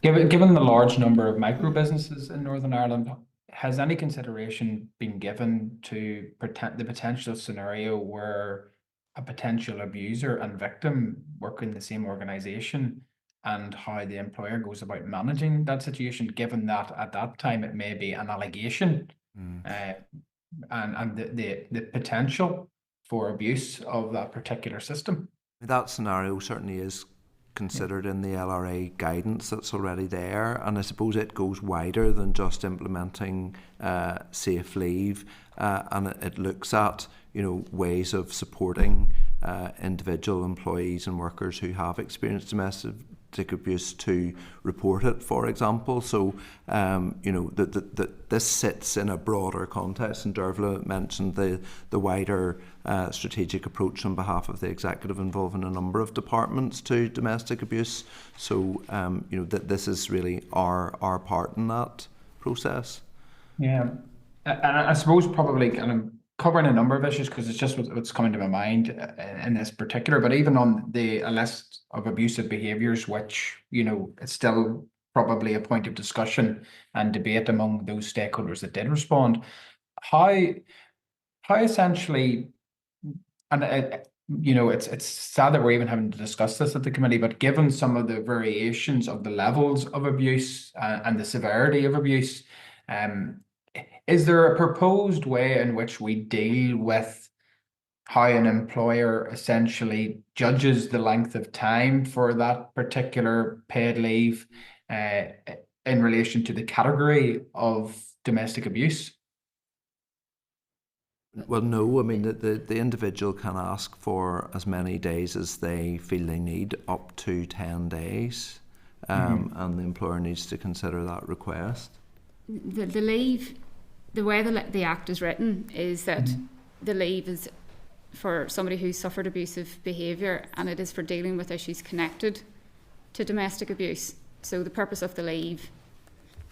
Given the large number of micro businesses in Northern Ireland, has any consideration been given to the potential scenario where a potential abuser and victim work in the same organisation, and how the employer goes about managing that situation, given that at that time it may be an allegation and the potential for abuse of that particular system? That scenario certainly is considered in the LRA guidance that's already there, and I suppose it goes wider than just implementing safe leave, and it looks at ways of supporting individual employees and workers who have experienced domestic abuse to report it, for example. So, this sits in a broader context, and Dervla mentioned the wider strategic approach on behalf of the executive involving a number of departments to domestic abuse. So, that this is really our part in that process. Yeah, and I suppose probably kind of covering a number of issues, because it's just what's coming to my mind in this particular, but even on a list of abusive behaviours, which, it's still probably a point of discussion and debate among those stakeholders that did respond. How essentially, and it's sad that we're even having to discuss this at the committee, but given some of the variations of the levels of abuse and the severity of abuse, is there a proposed way in which we deal with how an employer essentially judges the length of time for that particular paid leave in relation to the category of domestic abuse? Well, no. I mean, the individual can ask for as many days as they feel they need, up to 10 days, and the employer needs to consider that request. The leave, the way the Act is written is that the leave is for somebody who's suffered abusive behaviour, and it is for dealing with issues connected to domestic abuse. So the purpose of the leave,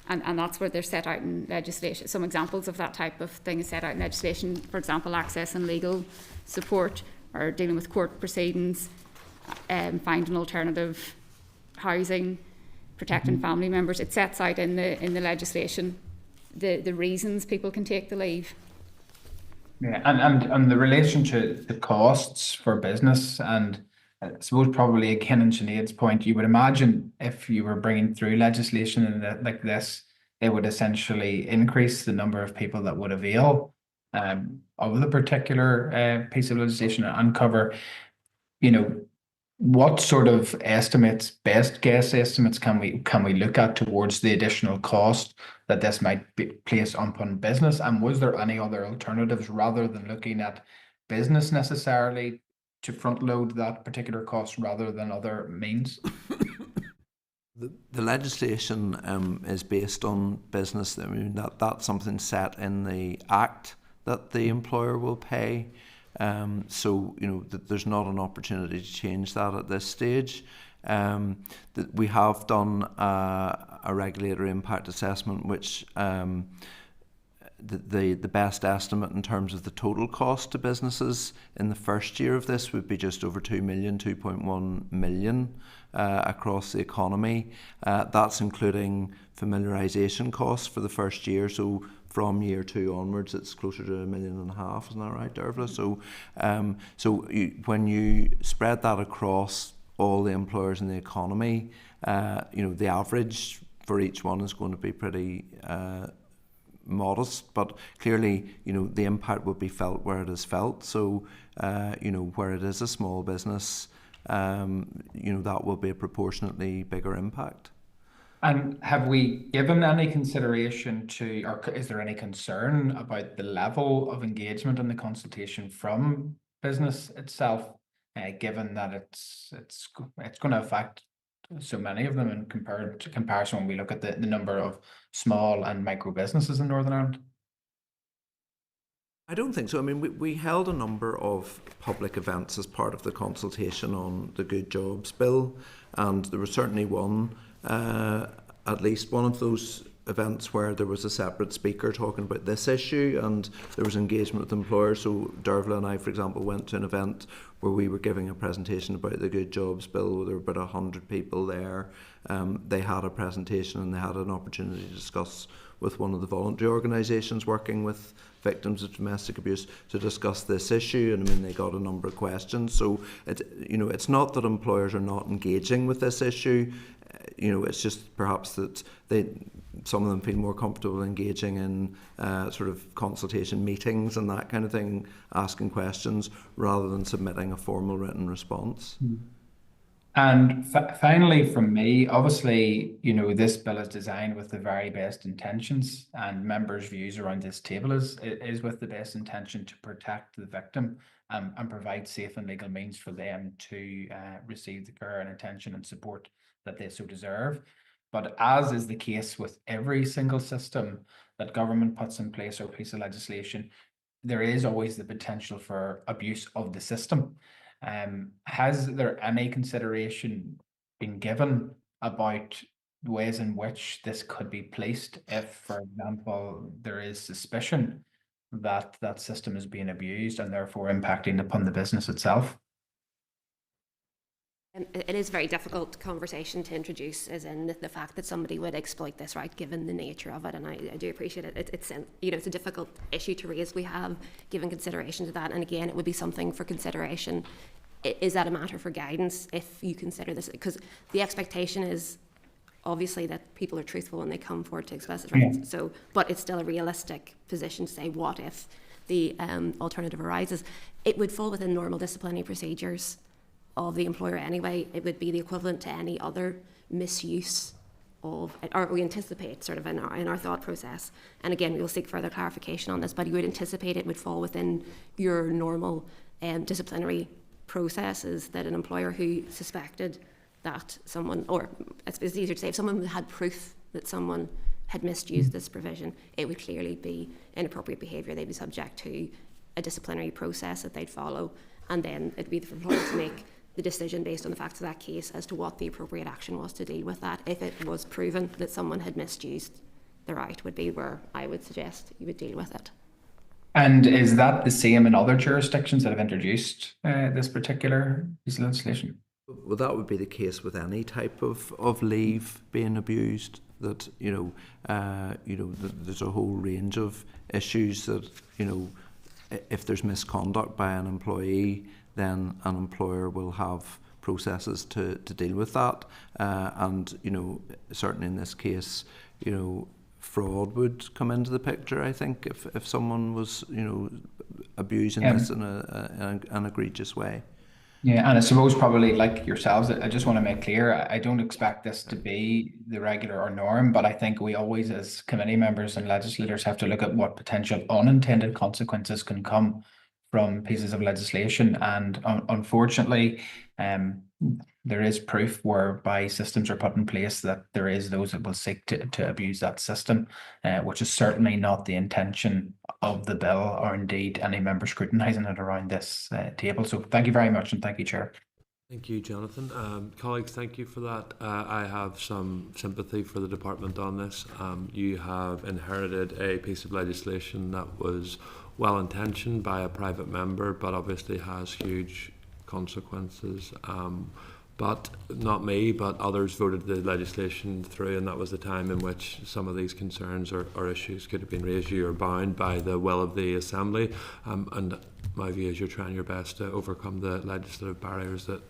and that's where they're set out in legislation. Some examples of that type of thing is set out in legislation. For example, access and legal support, or dealing with court proceedings, finding alternative housing, protecting family members. It sets out in the legislation the reasons people can take the leave. Yeah, and the relation to the costs for business, and I suppose probably again in Sinead's point, you would imagine if you were bringing through legislation like this, it would essentially increase the number of people that would avail of the particular piece of legislation and cover, what sort of estimates, best guess estimates, can we look at towards the additional cost that this might be placed upon business? And was there any other alternatives rather than looking at business necessarily to front load that particular cost rather than other means? The legislation is based on business. I mean, that's something set in the Act that the employer will pay. So, there's not an opportunity to change that at this stage. We have done a regulatory impact assessment, which the best estimate in terms of the total cost to businesses in the first year of this would be just over 2.1 million across the economy. That's including familiarisation costs for the first year. So from year 2 onwards, it's closer to 1.5 million, isn't that right, Dervla? So, when you spread that across all the employers in the economy, the average for each one is going to be pretty modest, but clearly, the impact would be felt where it is felt. So, where it is a small business, that will be a proportionately bigger impact. And have we given any consideration to, or is there any concern about the level of engagement in the consultation from business itself, given that it's going to affect so many of them in comparison when we look at the number of small and micro businesses in Northern Ireland? I don't think so. I mean, we held a number of public events as part of the consultation on the Good Jobs Bill, and there was certainly one, at least one of those events where there was a separate speaker talking about this issue, and there was engagement with employers. So Dervla and I, for example, went to an event where we were giving a presentation about the Good Jobs Bill. There were about 100 people there. They had a presentation and they had an opportunity to discuss with one of the voluntary organisations working with victims of domestic abuse to discuss this issue, and I mean, they got a number of questions. So it's not that employers are not engaging with this issue. It's just perhaps that some of them feel more comfortable engaging in sort of consultation meetings and that kind of thing, asking questions rather than submitting a formal written response. And finally, from me, obviously, this bill is designed with the very best intentions, and members' views around this table is with the best intention to protect the victim and provide safe and legal means for them to receive the care and attention and support that they so deserve. But as is the case with every single system that government puts in place or piece of legislation, there is always the potential for abuse of the system. Has there any consideration been given about the ways in which this could be placed if, for example, there is suspicion that that system is being abused and therefore impacting upon the business itself? It is a very difficult conversation to introduce, as in the fact that somebody would exploit this, right, given the nature of it, and I do appreciate it. It's it's a difficult issue to raise. We have given consideration to that, and again, it would be something for consideration. Is that a matter for guidance if you consider this? Because the expectation is obviously that people are truthful when they come forward to express it, right? So, but it's still a realistic position to say, what if the alternative arises? It would fall within normal disciplinary procedures of the employer anyway. It would be the equivalent to any other misuse of, or we anticipate sort of in our thought process. And again, we will seek further clarification on this, but you would anticipate it would fall within your normal disciplinary processes, that an employer who suspected that someone, or it's easier to say, if someone had proof that someone had misused this provision, it would clearly be inappropriate behaviour. They'd be subject to a disciplinary process that they'd follow, and then it'd be the employer to make the decision based on the facts of that case as to what the appropriate action was to deal with that. If it was proven that someone had misused the right, would be where I would suggest you would deal with it. And is that the same in other jurisdictions that have introduced this particular piece of legislation? Well, that would be the case with any type of leave being abused. That there's a whole range of issues that if there's misconduct by an employee, then an employer will have processes to deal with that. And certainly in this case, fraud would come into the picture. I think if someone was abusing this in an egregious way. Yeah, and I suppose probably like yourselves, I just want to make clear, I don't expect this to be the regular or norm, but I think we always, as committee members and legislators, have to look at what potential unintended consequences can come from pieces of legislation. And unfortunately, there is proof whereby systems are put in place that there is those that will seek to abuse that system, which is certainly not the intention of the bill, or indeed any member scrutinising it around this table. So thank you very much, and thank you, Chair. Thank you, Jonathan. Colleagues, thank you for that. I have some sympathy for the department on this. You have inherited a piece of legislation that was well-intentioned by a private member, but obviously has huge consequences. But not me, but others voted the legislation through, and that was the time in which some of these concerns or issues could have been raised. You are bound by the will of the Assembly, and my view is you're trying your best to overcome the legislative barriers that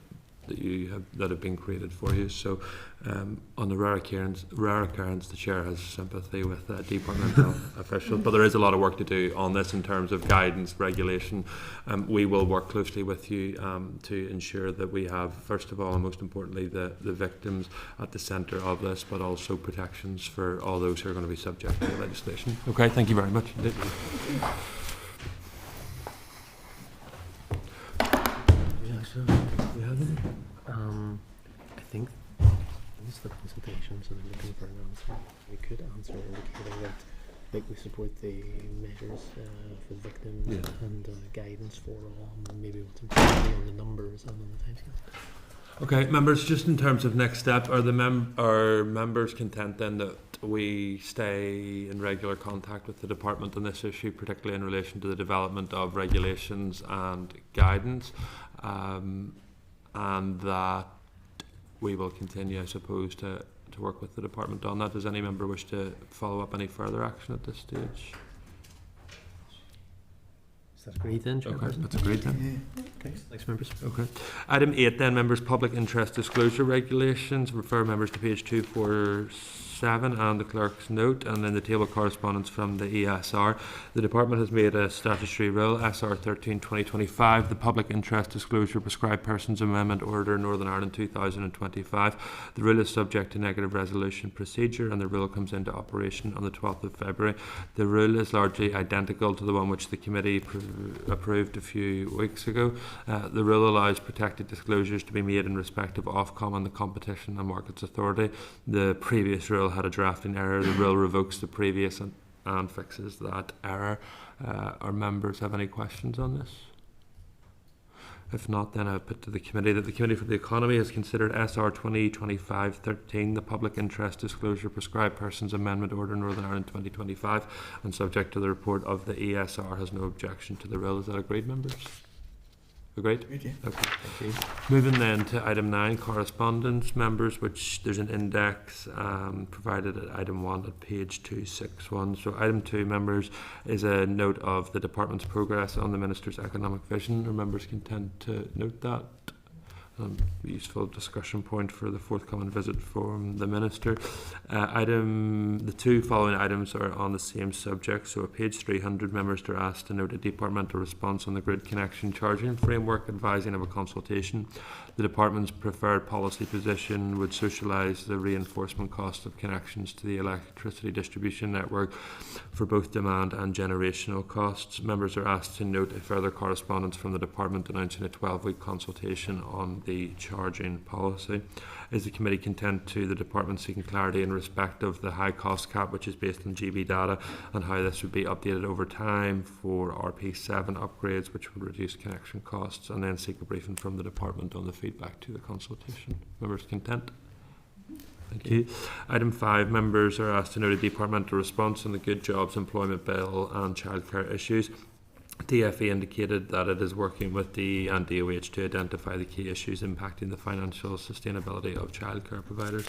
have been created for you. So on the rare occurrence, the Chair has sympathy with departmental officials, but there is a lot of work to do on this in terms of guidance, regulation. We will work closely with you to ensure that we have, first of all and most importantly, the victims at the centre of this, but also protections for all those who are going to be subject to the legislation. Okay, thank you very much. I think these are the consultations, and I'm looking for an answer. We could answer indicating that we support the measures for victims and guidance for all, and maybe what's important on the numbers and on the timescale. Okay, members, just in terms of next step, are members content then that we stay in regular contact with the department on this issue, particularly in relation to the development of regulations and guidance, and that we will continue, I suppose, to work with the department on that? Does any member wish to follow up any further action at this stage? Is that agreed then, Chairperson? Okay, that's agreed then. Okay, thanks, members. Okay. Item 8 then, members, public interest disclosure regulations. Refer members to page 247 7 and the clerk's note, and then the table of correspondence from the ESR. The department has made a statutory rule, SR 13/2025, the Public Interest Disclosure Prescribed Persons Amendment Order Northern Ireland 2025. The rule is subject to negative resolution procedure, and the rule comes into operation on the 12th of February. The rule is largely identical to the one which the committee approved a few weeks ago. The rule allows protected disclosures to be made in respect of Ofcom and the Competition and Markets Authority. The previous rule had a drafting error. The rule revokes the previous and fixes that error. Our members have any questions on this? If not, then I put to the committee that the Committee for the Economy has considered SR 2025-13, the Public Interest Disclosure Prescribed Persons Amendment Order Northern Ireland 2025, and subject to the report of the ESR has no objection to the rule. Is that agreed, members? Agreed? Yeah. Okay, thank you. Moving then to item 9, correspondence, members, which there's an index provided at item 1 at page 261. So item 2, members, is a note of the department's progress on the Minister's economic vision. Are members content to note that? Useful discussion point for the forthcoming visit from the Minister. The two following items are on the same subject. So at page 300, members are asked to note a departmental response on the grid connection charging framework, advising of a consultation. The department's preferred policy position would socialise the reinforcement cost of connections to the electricity distribution network for both demand and generational costs. Members are asked to note a further correspondence from the department announcing a 12-week consultation on the charging policy. Is the committee content to the department seeking clarity in respect of the high cost cap, which is based on GB data, and how this would be updated over time for RP7 upgrades, which would reduce connection costs, and then seek a briefing from the department on the feedback to the consultation. Members content? Thank you. Item 5, members are asked to note a departmental response on the Good Jobs Employment Bill and childcare issues. DFE indicated that it is working with DE and DOH to identify the key issues impacting the financial sustainability of childcare providers.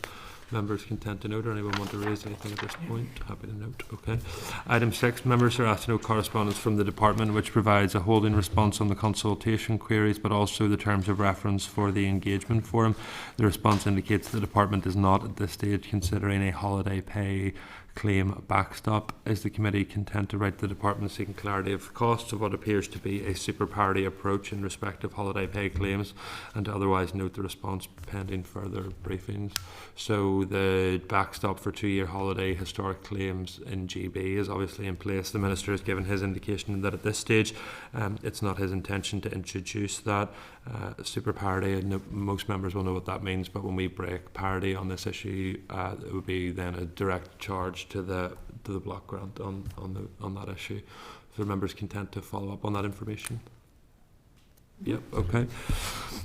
Members content to note, or anyone want to raise anything at this point? Happy to note. Okay. Item 6, members are asked to note correspondence from the department which provides a holding response on the consultation queries, but also the terms of reference for the engagement forum. The response indicates the department is not at this stage considering a holiday pay claim backstop. Is the committee content to write to the department seeking clarity of costs of what appears to be a super parity approach in respect of holiday pay claims, and to otherwise note the response pending further briefings? So the backstop for 2-year holiday historic claims in GB is obviously in place. The Minister has given his indication that at this stage it's not his intention to introduce that super parity. Most members will know what that means, but when we break parity on this issue, it would be then a direct charge to the block grant on that issue. So members content to follow up on that information? Yep, okay.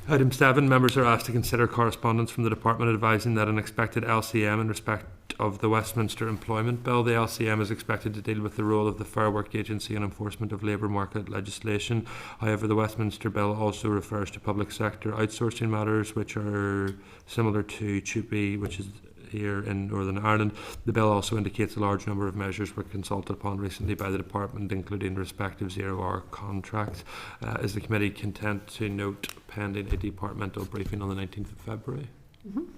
Item 7, members are asked to consider correspondence from the department advising that an expected LCM in respect of the Westminster Employment Bill. The LCM is expected to deal with the role of the Fair Work Agency and enforcement of labour market legislation. However, the Westminster Bill also refers to public sector outsourcing matters, which are similar to CHUPE, which is here in Northern Ireland. The bill also indicates a large number of measures were consulted upon recently by the department, including respective zero-hour contracts. Is the committee content to note pending a departmental briefing on the 19th of February?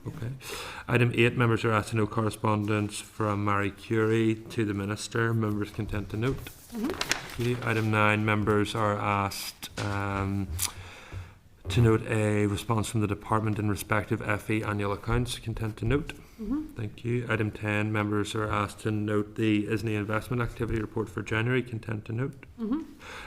Okay. Item 8, members are asked to note correspondence from Marie Curie to the Minister. Members content to note? Okay. Item 9, members are asked to note a response from the department in respect of FE annual accounts. Content to note? Thank you. Item 10, members are asked to note the ISNI investment activity report for January. Content to note?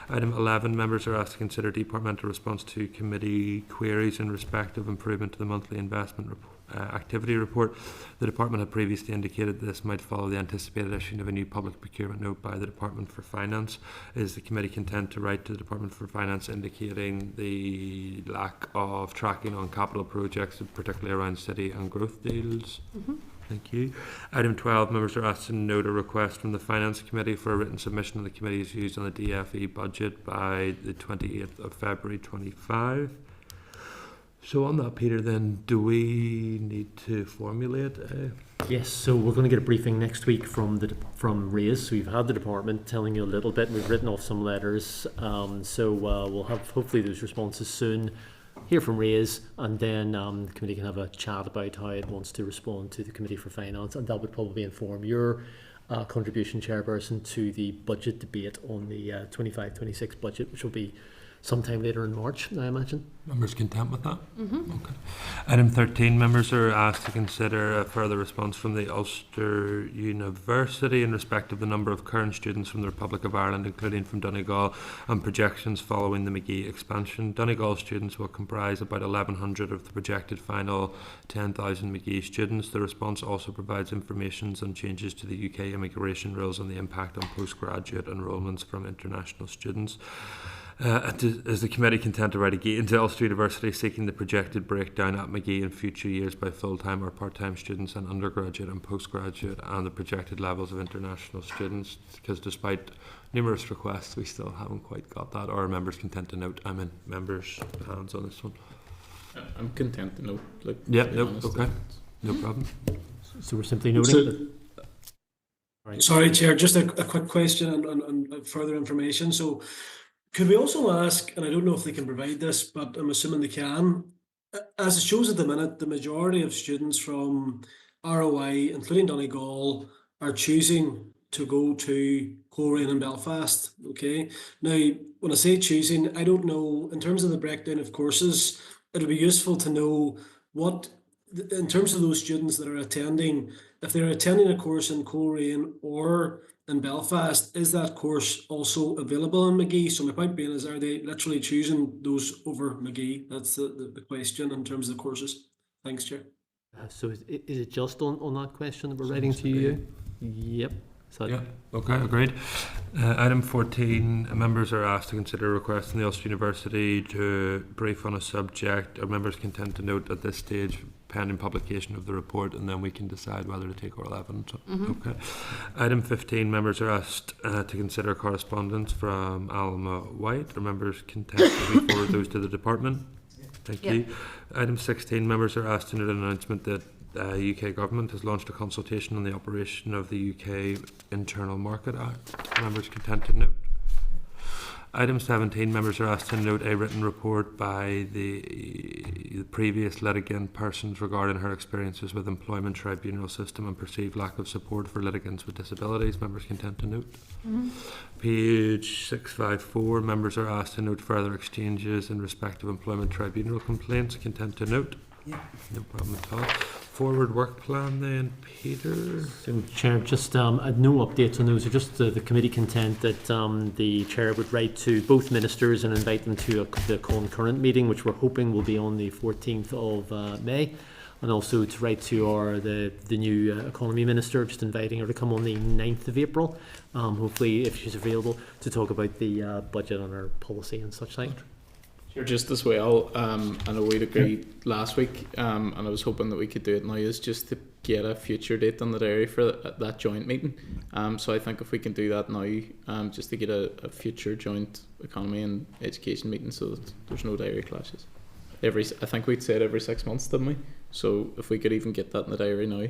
Item 11, members are asked to consider departmental response to committee queries in respect of improvement to the monthly investment activity report. The department had previously indicated this might follow the anticipated issuing of a new public procurement note by the Department for Finance. Is the committee content to write to the Department for Finance indicating the lack of tracking on capital projects, particularly around city and growth deals? Thank you. Item 12, members are asked to note a request from the Finance Committee for a written submission of the committee's views on the DFE budget by the 28th of February 25. So on that, Peter, then, do we need to formulate a... Yes, so we're going to get a briefing next week from RAISE. So we've had the department telling you a little bit. We've written off some letters. So we'll have hopefully those responses soon. hear from Ray's, and then the committee can have a chat about how it wants to respond to the Committee for Finance, and that would probably inform your contribution, Chairperson, to the budget debate on the 25-26 budget, which will be sometime later in March, I imagine. Members content with that? Okay. Item 13, members are asked to consider a further response from the Ulster University in respect of the number of current students from the Republic of Ireland, including from Donegal, and projections following the McGee expansion. Donegal students will comprise about 1,100 of the projected final 10,000 McGee students. The response also provides information on changes to the UK immigration rules and the impact on postgraduate enrolments from international students. Is the committee content to write again to Ulster University seeking the projected breakdown at McGee in future years by full-time or part-time students and undergraduate and postgraduate, and the projected levels of international students? Because despite numerous requests, we still haven't quite got that. Or are members content to note? I'm in members' hands on this one. I'm content to note. Like, yeah, no, okay, no problem. So we're simply noting that. Right. Sorry, Chair, just a quick question and further information. So, could we also ask, and I don't know if they can provide this, but I'm assuming they can, as it shows at the minute, the majority of students from ROI, including Donegal, are choosing to go to Coleraine and Belfast, okay? Now, when I say choosing, I don't know, in terms of the breakdown of courses, it would be useful to know what, in terms of those students that are attending, if they're attending a course in Coleraine or in Belfast, is that course also available in McGee? So my point being is, are they literally choosing those over McGee? That's the question in terms of the courses. Thanks, Chair. So is it just on that question that we're writing to you? Yep. Yeah, okay, agreed. Item 14, members are asked to consider a request from the Ulster University to brief on a subject. Are members content to note at this stage pending publication of the report, and then we can decide whether to take or 11. So, okay. Item 15, members are asked to consider correspondence from Alma White. Are members content to we forward those to the department? Thank you. Item 16, members are asked to note an announcement that UK Government has launched a consultation on the operation of the UK Internal Market Act. Members content to note. Item 17, members are asked to note a written report by the previous litigant persons regarding her experiences with employment tribunal system and perceived lack of support for litigants with disabilities. Members content to note. Page 654, members are asked to note further exchanges in respect of employment tribunal complaints. Content to note. No problem at all. Forward work plan then, Peter. So, Chair, just no updates on those. Just the committee content that the Chair would write to both ministers and invite them to the concurrent meeting, which we're hoping will be on the 14th of May, and also to write to the new Economy Minister, just inviting her to come on the 9th of April, hopefully if she's available, to talk about the budget and our policy and such like. Sure, just as well, I know we'd agreed last week, and I was hoping that we could do it now, is just to get a future date on the diary for that joint meeting. So I think if we can do that now, just to get a future joint economy and education meeting, so that there's no diary clashes. I think we'd said every 6 months, didn't we? So if we could even get that in the diary now.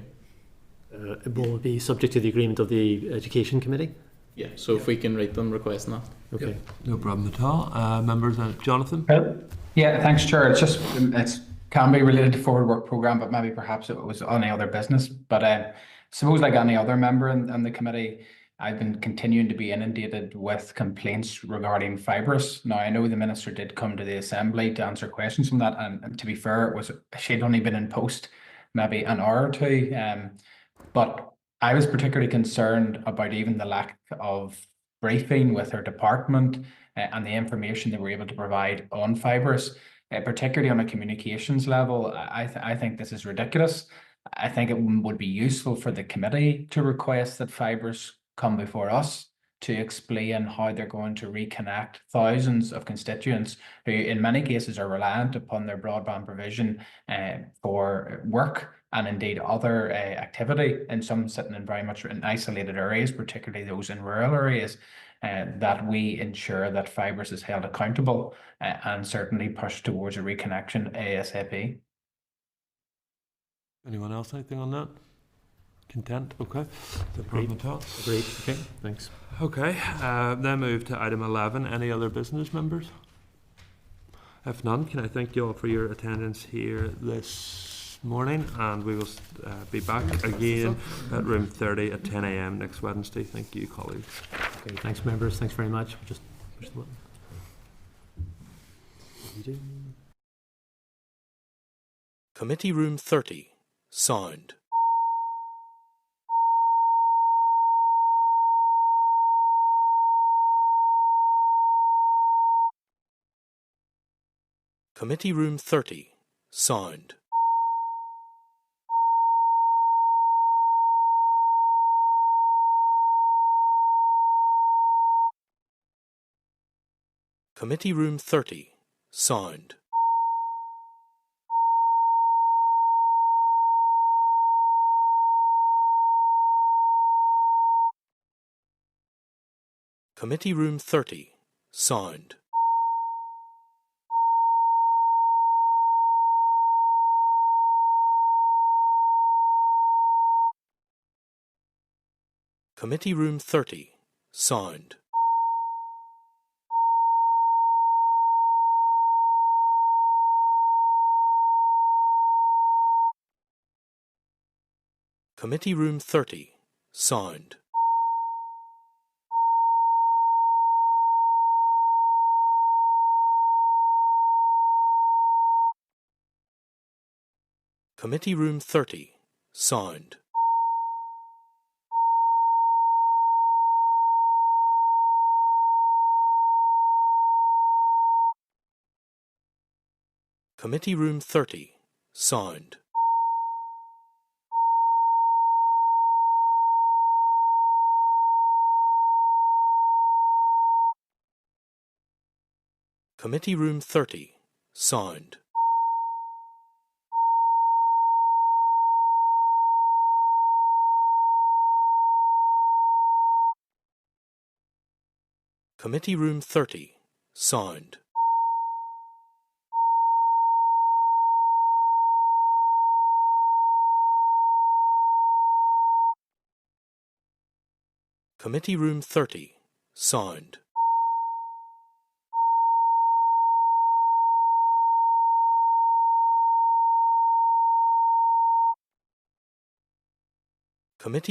It will be subject to the agreement of the Education Committee. Yeah, so if we can write them requesting that. Okay. No problem at all. Members, Jonathan? Yeah, thanks, Chair. It can be related to forward work programme, but maybe perhaps it was any other business. But I suppose like any other member in the committee, I've been continuing to be inundated with complaints regarding fibrous. Now, I know the Minister did come to the Assembly to answer questions on that, and to be fair, she'd only been in post maybe an hour or two. But I was particularly concerned about even the lack of briefing with her department and the information they were able to provide on fibrous, particularly on a communications level. I think this is ridiculous. I think it would be useful for the committee to request that fibrous come before us to explain how they're going to reconnect thousands of constituents who in many cases are reliant upon their broadband provision for work and indeed other activity, and some sitting in very much in isolated areas, particularly those in rural areas, that we ensure that fibrous is held accountable and certainly push towards a reconnection ASAP. Anyone else anything on that? Content? Okay. No problem at all. Agreed. Okay, thanks. Okay, then move to item 11. Any other business, members? If none, can I thank you all for your attendance here this morning, and we will be back again at room 30 at 10 a.m. next Wednesday. Thank you, colleagues. Okay, thanks, members. Thanks very much. Just push the button. Committee Room 30. Sound. Committee Room 30. Sound. Committee Room 30. Sound. Committee Room 30. Sound. Committee Room 30. Sound. Committee Room 30. Sound. Committee Room 30. Sound. Committee Room 30. Sound. Committee Room 30. Sound. Committee Room 30. Sound. Committee Room 30. Sound. Committee